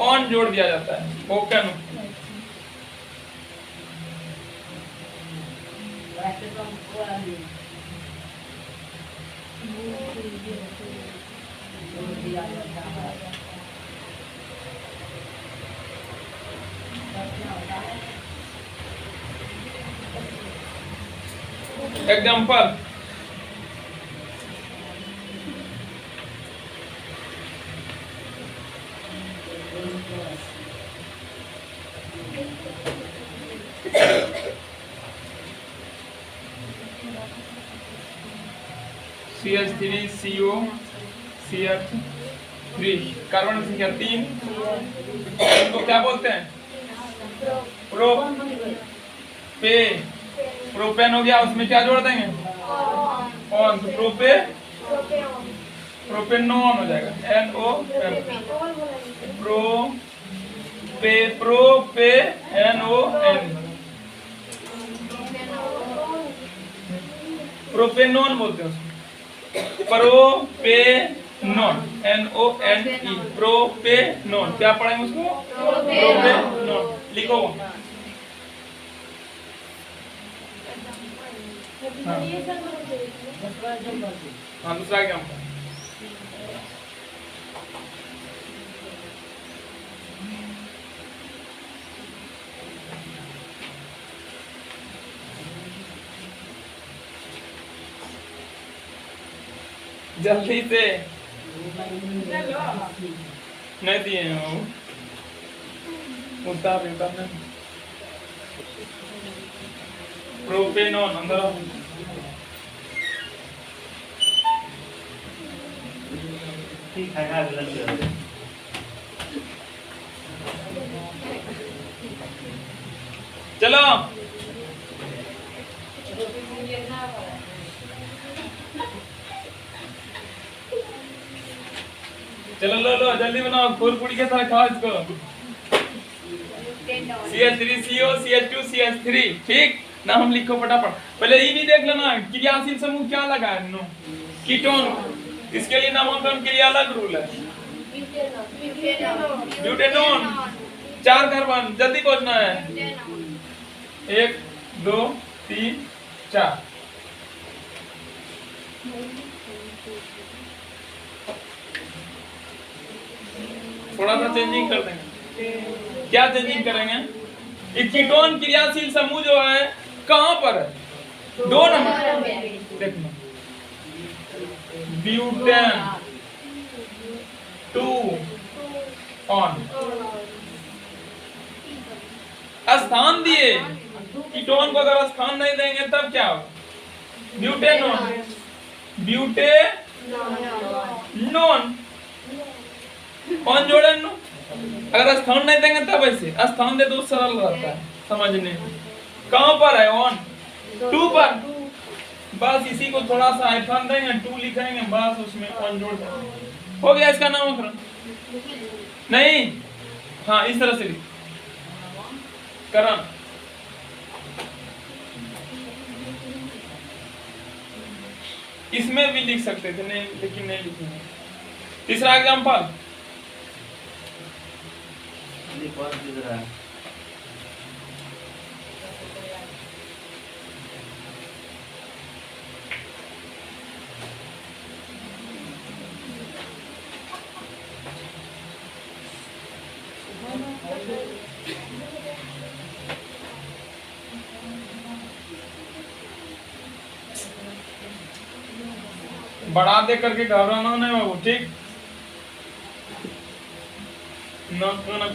ऑन जोड़ दिया जाता है। Oaken. Example CH3 CO CH3। Carbon की संख्या 3। इनको क्या बोलते हैं? प्रोपे। प्रोपेन हो गया, उसमें क्या जोड़ देंगे? ऑन। तो प्रोपेनॉन हो जाएगा। NON। प्रोपेनॉन। प्रोपेनॉन बोलते हैं उसको। Propanone NONE। प्रोपेनॉन। क्या पढ़ेंगे उसको? प्रोपेनॉन। लिखो। हाँ। हाँ दूसरा एग्जांपल। जल्दी से नहीं दिए हैं वो उतारना प्रोपेनॉन अंदर आओ।
ठीक है ना गलत
चलो चलो लो लो जल्दी बनाओ खुरपुड़ी के साथ खाओ इसको। CH3CO CH2 CH3 ठीक नाम लिखो फटाफट। पहले ये भी देख लेना क्रियाशील समूह क्या लगा है नो कीटोन। इसके लिए नामांकन के लिए अलग रूल है। ब्यूटेनॉन 4 कार्बन जल्दी पहुंचना है 1 2 3 4। थोड़ा सा चेंजिंग कर देंगे। क्या चेंजिंग करेंगे? एक कीटोन क्रियाशील समूह जो है कहां पर है? 2 नंबर देखना ब्यूटेन 2 ऑन स्थान दिए। कीटोन को अगर स्थान नहीं देंगे तब क्या होगा? ब्यूटेनॉन ब्यूटेनॉन ऑन जोड़न नो। अगर स्थान नहीं देंगे तब ऐसे स्थान दे तो सरल रहता है समझने। कहां पर है? ऑन 2 पर। बस इसी को थोड़ा सा हाइफन देंगे 2 लिखेंगे बस उसमें ऑन जोड़ देंगे हो गया इसका नामकरण। नहीं हाँ इस तरह से लिख करण। इसमें भी लिख सकते थे नहीं लेकिन नहीं लिखेंगे। तीसरा एग्जांपल बढ़ा दे करके घबराना नहीं बाबू ठीक। न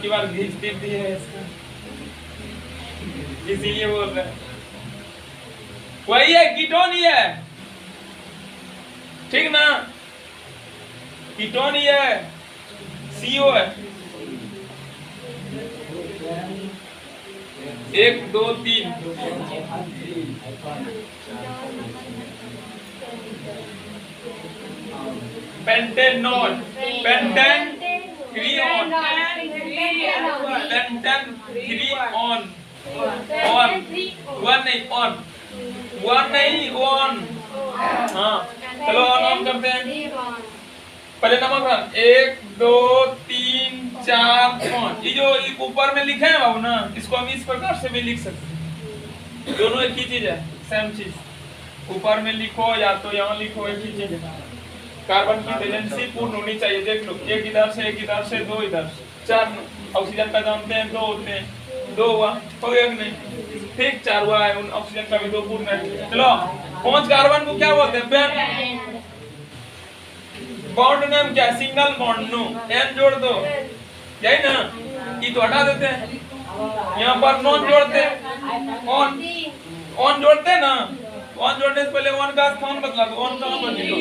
की बार घींच दी है इसका इसीलिए बोल रहे हैं। वही है कीटोन ही है ठीक ना। कीटोन ही है CO है 1 2 3 pentanone pentane 3 on pentane 3 on on 1 नहीं ऑन 1 नहीं ऑन। हाँ चलो ऑन ऑन करते हैं। पहले नामकरण 1 2 3 4 5। ये जो ऊपर में लिखे हैं बाबू ना इसको हम इस प्रकार से भी लिख सकते हैं। दोनों एक ही चीज है सेम चीज। ऊपर में लिखो या तो यहाँ लिखो एक ही चीज है। कार्बन की वैलेंसी पूर्ण होनी चाहिए देख लो। एक इधर से 2 इधर से 4 ऑक्सीजन का जानते हैं 2 होते हैं 2 हुआ हो गया नहीं ठीक 4 हुआ है। उन ऑक्सीजन का भी 2 पूर्ण है। चलो 5 कार्बन को क्या बोलते हैं? बॉन्ड नेम क्या? सिंगल बॉन्ड नो एन जोड़ दो यही ना। ये तो हटा देते हैं यहाँ पर नॉन जोड़ते ऑन ऑन जोड़ते ना। ऑन जोड़ने से पहले ऑन का स्थान बदला दो। ऑन कहाँ पर लिखो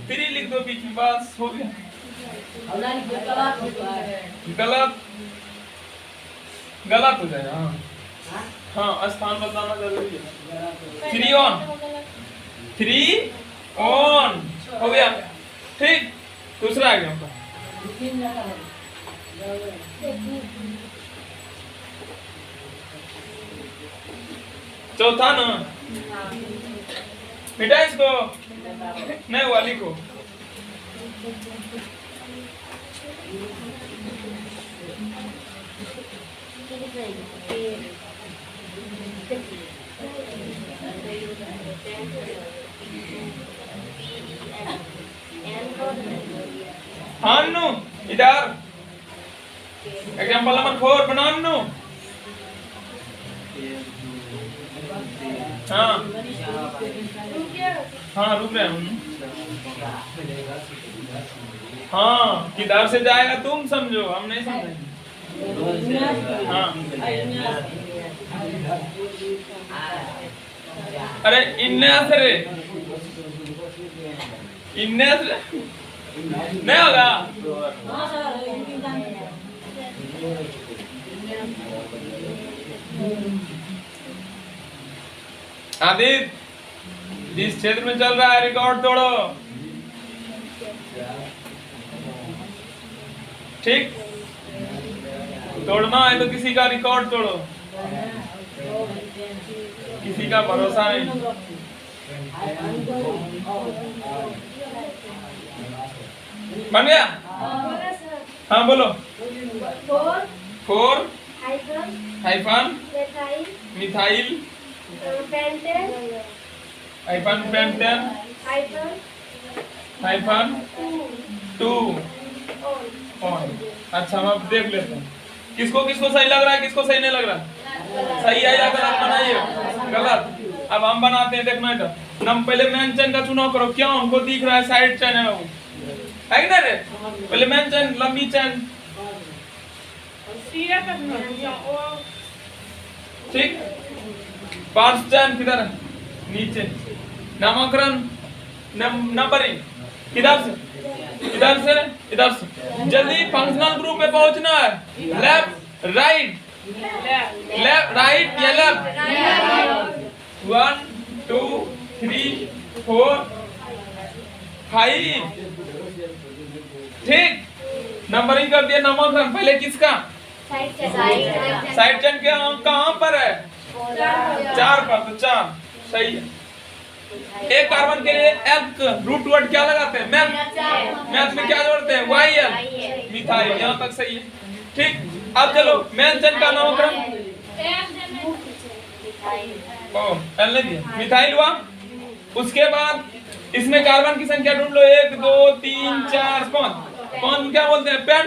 3 लिख दो बीच में बस हो गया। गलत गलत हो जाएगा। हाँ स्थान बदलाना जरूरी है। 3 ऑन हो गया ठीक। दूसरा एग्जांपल चौथा ना मिटा इसको नहीं वाली को हाँ नु इधर एग्जाम्पल नंबर 4 बना नु हाँ हाँ रुक रहे हैं हाँ किधर से जाएगा तुम समझो हम नहीं समझेंगे हाँ अरे इन्ने असरे नहीं होगा आदित्य जिस क्षेत्र में चल रहा है रिकॉर्ड तोड़ो ठीक तोड़ना है तो किसी का रिकॉर्ड तोड़ो किसी का भरोसा नहीं बन गया हाँ बोलो 4 hyphen methyl hyphen pentane hyphen 2 अच्छा हम अब देख लेते हैं किसको किसको सही लग रहा है किसको सही नहीं लग रहा सही है या गलत बनाइए गलत अब हम बनाते हैं देखना इधर हम पहले मेन चेन का चुनाव करो क्यों हमको दिख रहा है साइड चेन है वो है ना रे पहले मेन चेन लंबी चेन ठीक पांच चेन किधर है नीचे नामकरण नंबरिंग किधर से जल्दी फंक्शनल ग्रुप में पहुंचना है लेफ्ट राइट या लेफ्ट 1 2 3 4 5 ठीक नंबरिंग कर दिया नामकरण पहले किसका साइड चेन के कहां पर है 4 पर तो 4 सही है एक कार्बन के लिए एल्क रूट वर्ड क्या लगाते हैं मैथ में क्या जोड़ते हैं YL मिथाइल यहाँ तक सही है ठीक अब चलो मेन चेन का नामकरण एल नहीं दिया मिथाइल हुआ उसके बाद इसमें कार्बन की संख्या ढूंढ लो 1 2 3 4 5 क्या बोलते हैं पेंट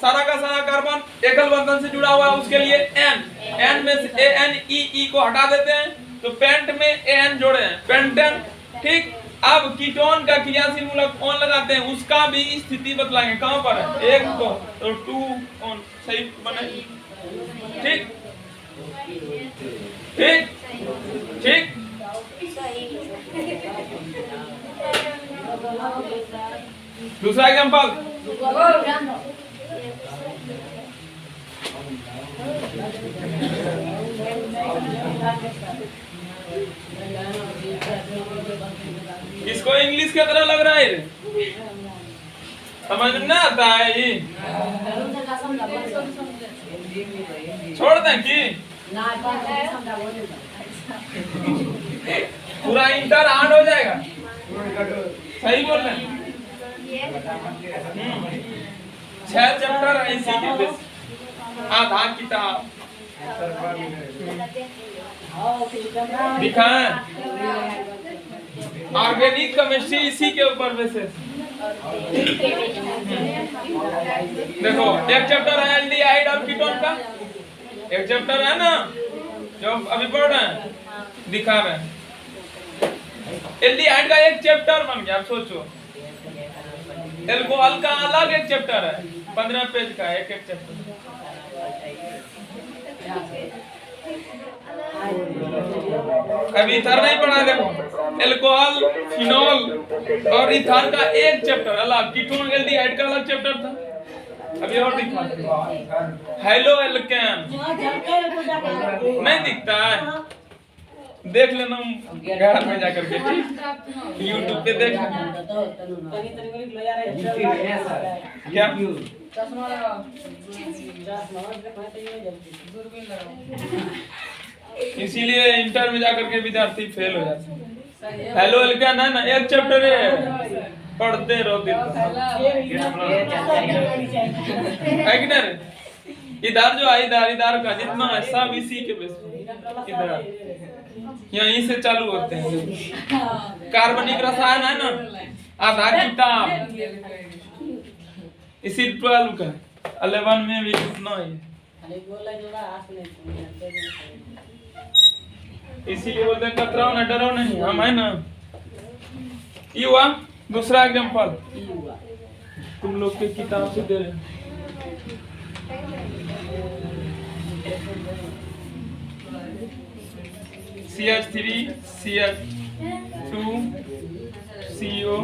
सारा का सारा कार्बन एकल बंधन से जुड़ा हुआ है उसके लिए एन में से ANEE को हटा देते हैं तो पेंट में एन जोड़े हैं पेंटेन ठीक अब कीटोन का क्रियाशील मूलक ऑन लगाते हैं उसका भी स्थिति बतलाएंगे कहां पर है 1 2 तो 2 ऑन सही बने ठीक ठीक ठीक दूसरा एग्जांपल इसको इंग्लिश की तरह लग रहा है समझ में ना आता है ये छोड़ दें कि पूरा इंटर हार्ड हो जाएगा सही बोल रहे हैं 6 चैप्टर है इसी के बेस आधा किताब दिखाएं ऑर्गेनिक केमिस्ट्री इसी के ऊपर बेसिस देखो एक चैप्टर है एल्डिहाइड और कीटोन का एक चैप्टर है ना जो अभी पढ़ रहे हैं दिखा रहे हैं एल्डिहाइड का एक चैप्टर बन गया अब सोचो एल्कोहल का अलग एक चैप्टर है 15 पेज का एक चैप्टर अभी इथर नहीं पढ़ा देखो एल्कोहल फिनॉल और इथर का एक चैप्टर अलग कीटोन एल्डिहाइड का अलग चैप्टर था अभी और दिखा हेलो एल्केन नहीं दिखता है देख लेना घर में जाकर के YouTube पे देख क्या इसीलिए इंटर में जाकर के विद्यार्थी फेल हो जाते हैं हेलो एल्केन है ना एक चैप्टर है पढ़ते रहो दिन है कि नहीं इधर जो है इधर का जितना है सब इसी के बेस पे इधर यहीं से चालू होते हैं। कार्बनिक रसायन है ना, आधा किताब इसी 12 का 11 में भी कितना है, इसीलिए बोलते हैं कतराओ ना डरो नहीं, हम है ना। ये हुआ दूसरा एग्जांपल, तुम लोग के किताब से दे रहे हैं। CH3 CH2 CO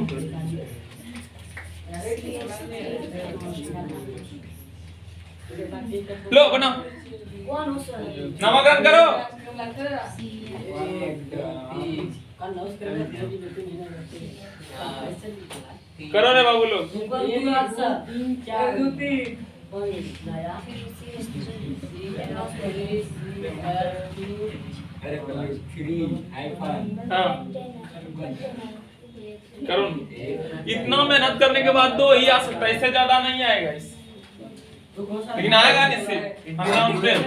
लो बनाओ, नामकरण करो। करो रे बाबू लोग। हाँ करो, इतना मेहनत करने के बाद 2 ही आ सकता है, इससे ज्यादा नहीं आएगा इस, लेकिन आएगा इससे हम जानते हैं।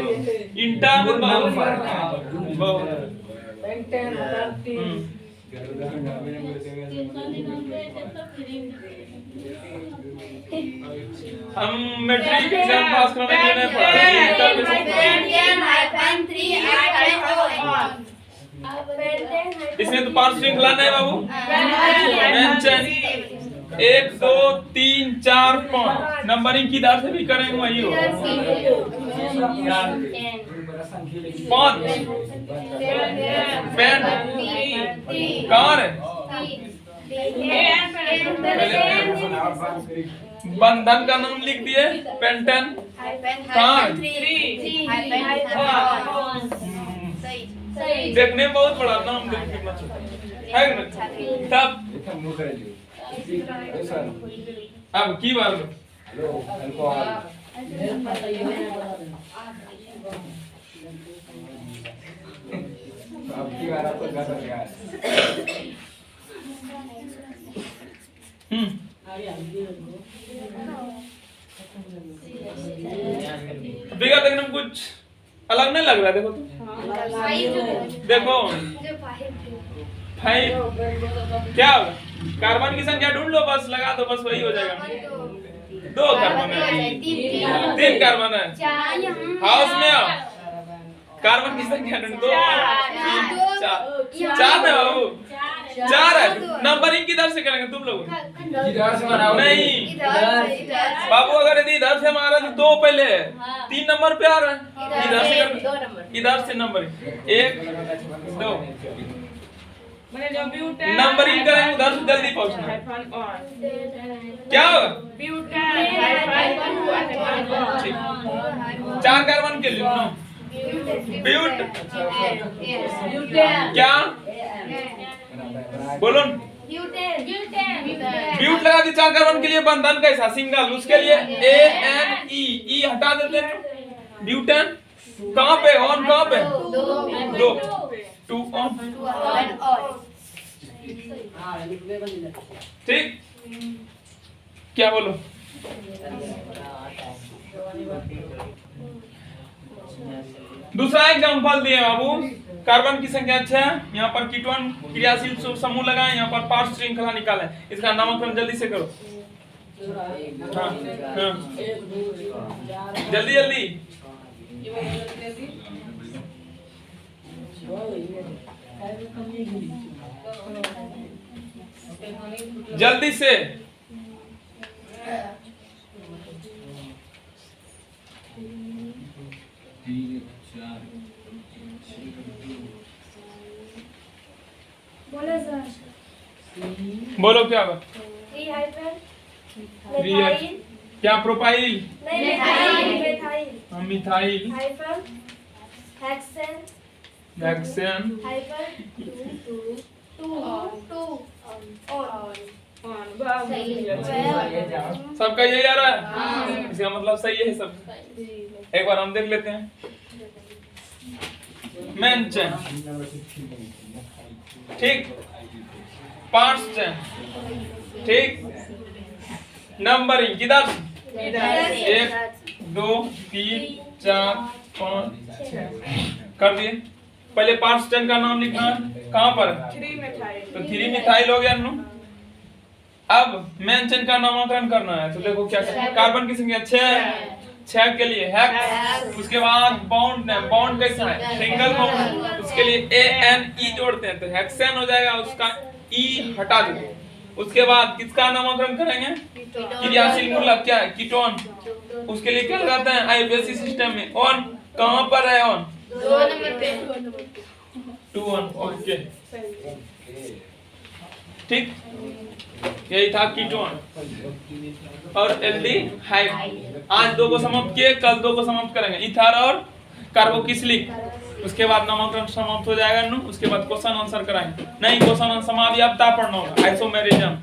इंटर हम मैट्रिक एग्जाम पास करने के लिए पढ़ा इसमें तो पांच श्रृंखला नहीं बाबू, 1 2 3 4 5 नंबरिंग किधर से भी करेंगे वही हो। 5 पेन कार बंधन का नाम लिख दिए, पेंटन कार। देखने में बहुत बड़ा नाम है ना, तब अब की बात बिगा देखने में कुछ अलग नहीं लग रहा है, देखो तो देखो 5 क्या होगा, कार्बन की संख्या ढूंढ लो, बस लगा दो, बस वही हो जाएगा। 2 कार्बन है, 3 कार्बन है, हाउस में आओ, कार्बन की संख्या ढूंढ 2 4 है बाबू, 4 है। नंबरिंग किधर से करेंगे तुम लोग?
इधर से बनाओ
नहीं बाबू, अगर यदि इधर से मारा तो 2 पहले 3 नंबर पे आ रहा है, इधर से इधर से नंबरिंग 1 2 नंबरिंग करेंगे, उधर से जल्दी पहुंचना। क्या होगा? 4 कार्बन के लिए ब्यूट क्या बोलो, ब्यूट लगा दी 4 कार्बन के लिए। बंधन कैसा? सिंगल, उसके लिए ANE हटा देते हैं। ब्यूटेन कहाँ पे? ऑन कहाँ पे? 2 2 ऑन, ठीक। क्या बोलो? दूसरा एग्जांपल दिए बाबू, कार्बन की संख्या 6, यहाँ पर कीटोन क्रियाशील समूह लगाएं, यहाँ पर पार्श्व श्रृंखला निकालें। इसका नामकरण जल्दी से करो। हाँ, हाँ। जल्दी जल्दी जल्दी से। बोलो क्या होगा? क्या? प्रोपाइल, मिथाइल, हेक्सेन, सबका यही आ रहा है? इसका मतलब सही है सब। एक बार हम देख लेते हैं। मेंशन, ठीक, पार्श्व, ठीक, नंबरिंग किधर? 1 2 3 4 5 6 कर दिए। पहले पार्टस्टेन का नाम लिखना है, कहाँ पर?
3 मिथाइल।
तो 3 मिथाइल हो गया नु। अब मेन चेन का नामकरण करना है, तो देखो क्या कार्बन की संख्या 6 के लिए हेक्स, उसके बाद बॉन्ड कैसा है? सिंगल बॉन्ड, उसके लिए ANE जोड़ते हैं तो हेक्सेन हो जाएगा, उसका E हटा दो। उसके बाद किसका नामकरण करेंगे? क्रियाशील मूलक क्या है? कीटोन। उसके लिए क्या लगाते हैं? आईयूसीएल सिस्टम में ऑन, कहां पर है ऑन?
2 नंबर पे।
2 1 ओके ठीक, यही था कीटोन और एल्डिहाइड। आज 2 को समाप्त किए, कल 2 को समाप्त करेंगे, ईथर और कार्बोक्सिलिक। उसके बाद नामकरण समाप्त हो जाएगा नु। उसके बाद क्वेश्चन आंसर कराएंगे। नहीं, क्वेश्चन समाधि अब पढ़ना होगा, आइसोमेरिज्म।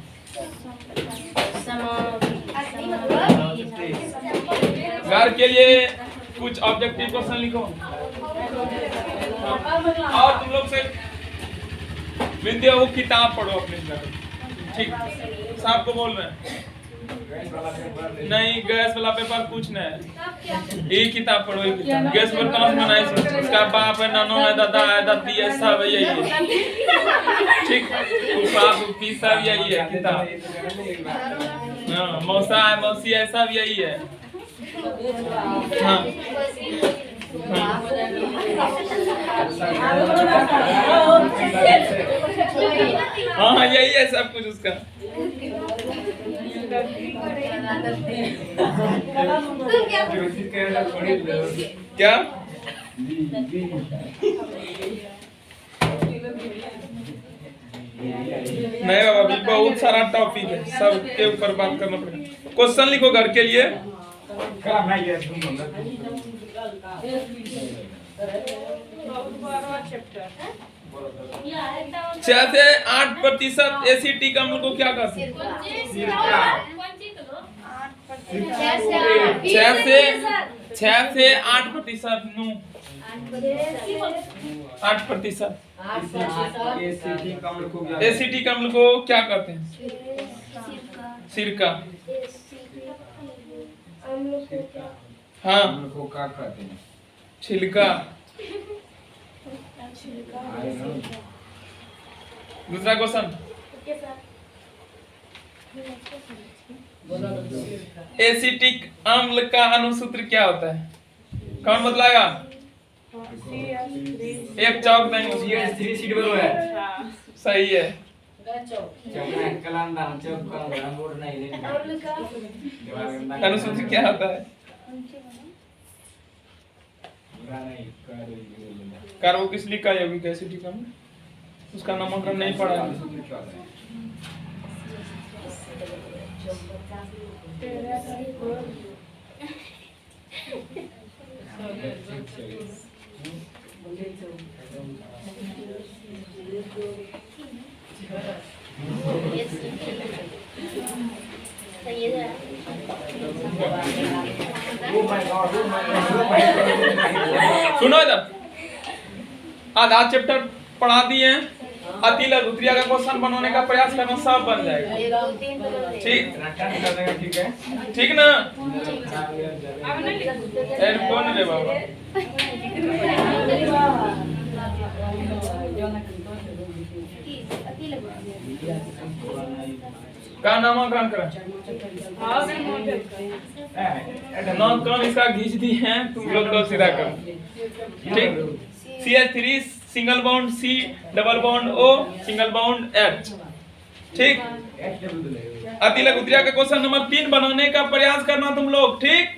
घर के लिए कुछ ऑब्जेक्टिव क्वेश्चन लिखो और तुम लोग से विद्या वो किताब पढ़ो अपने घर, ठीक? साहब को बोल रहे हैं नहीं, गैस वाला पेपर कुछ नहीं, ये किताब पढ़ो, ये किताब गैस पर कौन बनाई, उसका बाप है, नानो है, दादा है, दादी है, सब यही है, ठीक? फूफा फूफी सब यही है किताब, हाँ, मौसा है, मौसी है, सब यही है, हाँ हाँ यही है सब कुछ उसका। क्या नहीं बाबा, अभी बहुत सारा टॉपिक है, सब के ऊपर बात करना पड़ेगा। क्वेश्चन लिखो घर के लिए। 6 से 8% एसिटिक अम्ल को क्या कहते हैं? 6 से 8% नु 8%। एसिटिक अम्ल को क्या कहते हैं? सिरका। हाँ, छिलका। दूसरा क्वेश्चन, एसिटिक अम्ल का अनुसूत्र क्या होता है? कौन बतलाएगा? एक चौक देंगे, सही है। अनुसूत्र क्या होता है? कार्बोक्सिलिक का यौगिक एसिटिक अम्ल, उसका नामकरण नहीं पढ़ा है। सुनो इधर, आधा चैप्टर पढ़ा दिए हैं, अतिल रुद्रिया का क्वेश्चन बनाने का प्रयास करना, सब बन जाएगा, ठीक? ठीक ना? कौन रे बाबा? का नामकरण करें? नाम कौन इसका घींच दी है, तुम लोग को सीधा करो, ठीक? CH3 single bond C, double bond O, single bond H, ठीक? अतिल गुत्रिया का क्वेश्चन नंबर 3 बनाने का प्रयास करना तुम लोग, ठीक?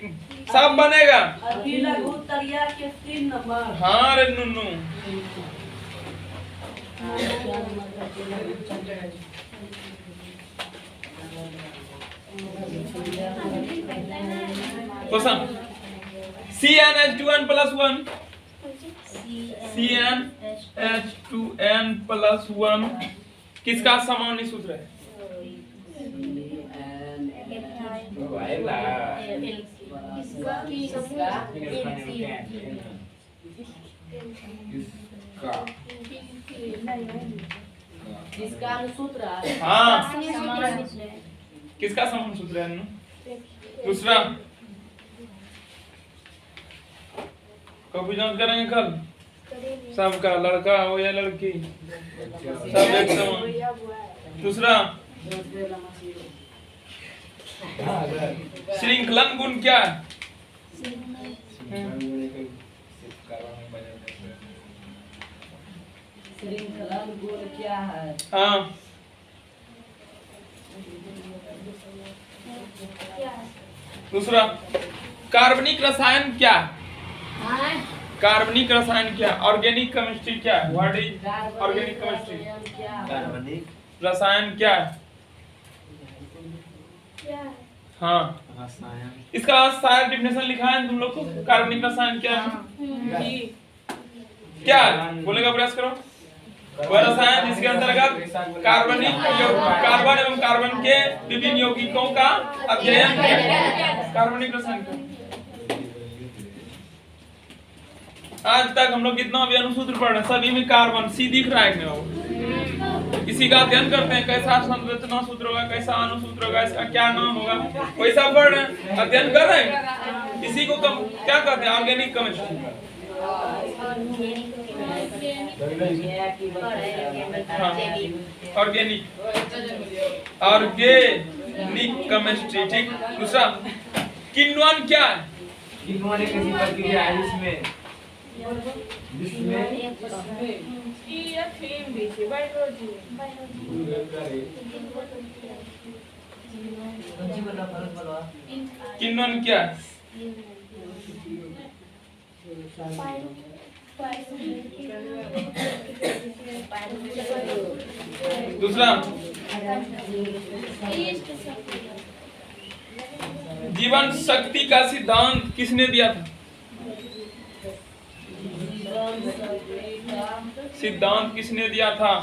सब बनेगा।
अतिल गुत्रिया के 3 नंबर।
हाँ रे नुन्नू। क्वेश्चन, CnH2n+1, CnH2n+1 किसका सामान्य सूत्र है?
किसका अनुसूत्र है?
हाँ, किसका सामान्य सूत्र है? दूसरा कभी जांच करेंगे कल। सबका, लड़का हो या लड़की, सब एक समान। दूसरा, श्रृंखलन गुण क्या है?
श्रृंखलन गुण क्या है?
हाँ, दूसरा, कार्बनिक रसायन क्या है? कार्बनिक रसायन क्या? ऑर्गेनिक केमिस्ट्री क्या है? What is organic chemistry?
कार्बनिक
रसायन क्या है? हाँ,
रसायन
इसका सारा डिफिनेशन लिखा है तुम लोग को। कार्बनिक रसायन क्या है? क्या है? बोलेगा, प्रयास करो। वह रसायन जिसके अंतर्गत कार्बन एवं कार्बन के विभिन्न यौगिकों का अध्ययन किया है। कार्बनिक रसायन क्या? आज तक हम लोग कितना भी अनुसूत्र पढ़ रहे हैं, सभी में कार्बन सी दिख रहा है क्या? इसी का अध्ययन करते हैं, कैसा संरचना सूत्र होगा, कैसा अनुसूत्र होगा, इसका क्या नाम होगा, वैसा पढ़ रहे हैं, अध्ययन कर रहे हैं। इसी को क्या कहते हैं? Organic chemistry. ऑर्गेनिक केमिस्ट्री, ठीक। दूसरा, किण्वन क्या है?
किण्वन एक ऐसी प्रक्रिया है जिसमें
किण्वन क्या है? दूसरा, जीवन शक्ति का सिद्धांत किसने दिया था? सिद्धांत किसने दिया था?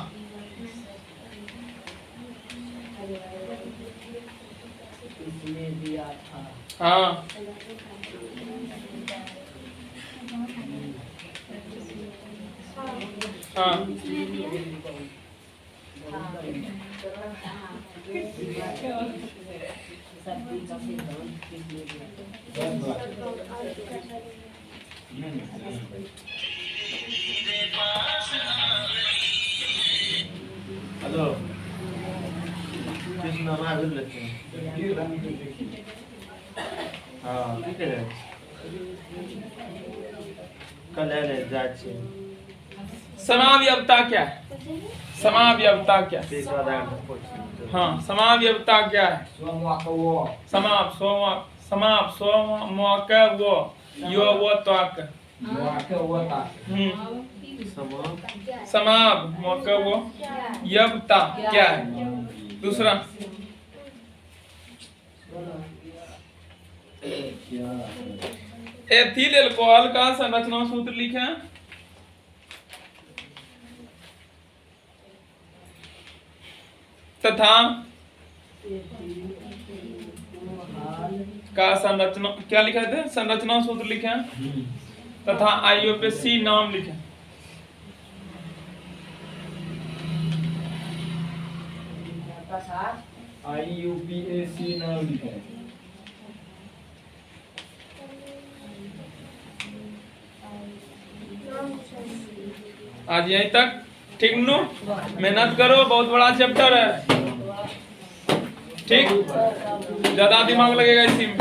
किसने दिया था?
हाँ, हाँ,
हेलो कृष्ण मार लेते हैं। हाँ ठीक है, कल ले जाचे।
समावयवता क्या है? समावयवता क्या है? हाँ, समावयवता क्या है? यवता क्या है? दूसरा, एथिल एल्कोहल का संरचना सूत्र लिखे हैं। तथा का संरचना क्या लिखा थे? संरचना सूत्र लिखे हैं। तथा IUPAC नाम लिखे।
IUPAC नाम लिखे।
आज यहीं तक, ठीक नु? मेहनत करो, बहुत बड़ा चैप्टर है, ठीक। ज्यादा दिमाग लगेगा इसी में।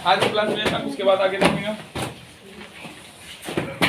आज की क्लास में, उसके बाद आगे देखेंगे।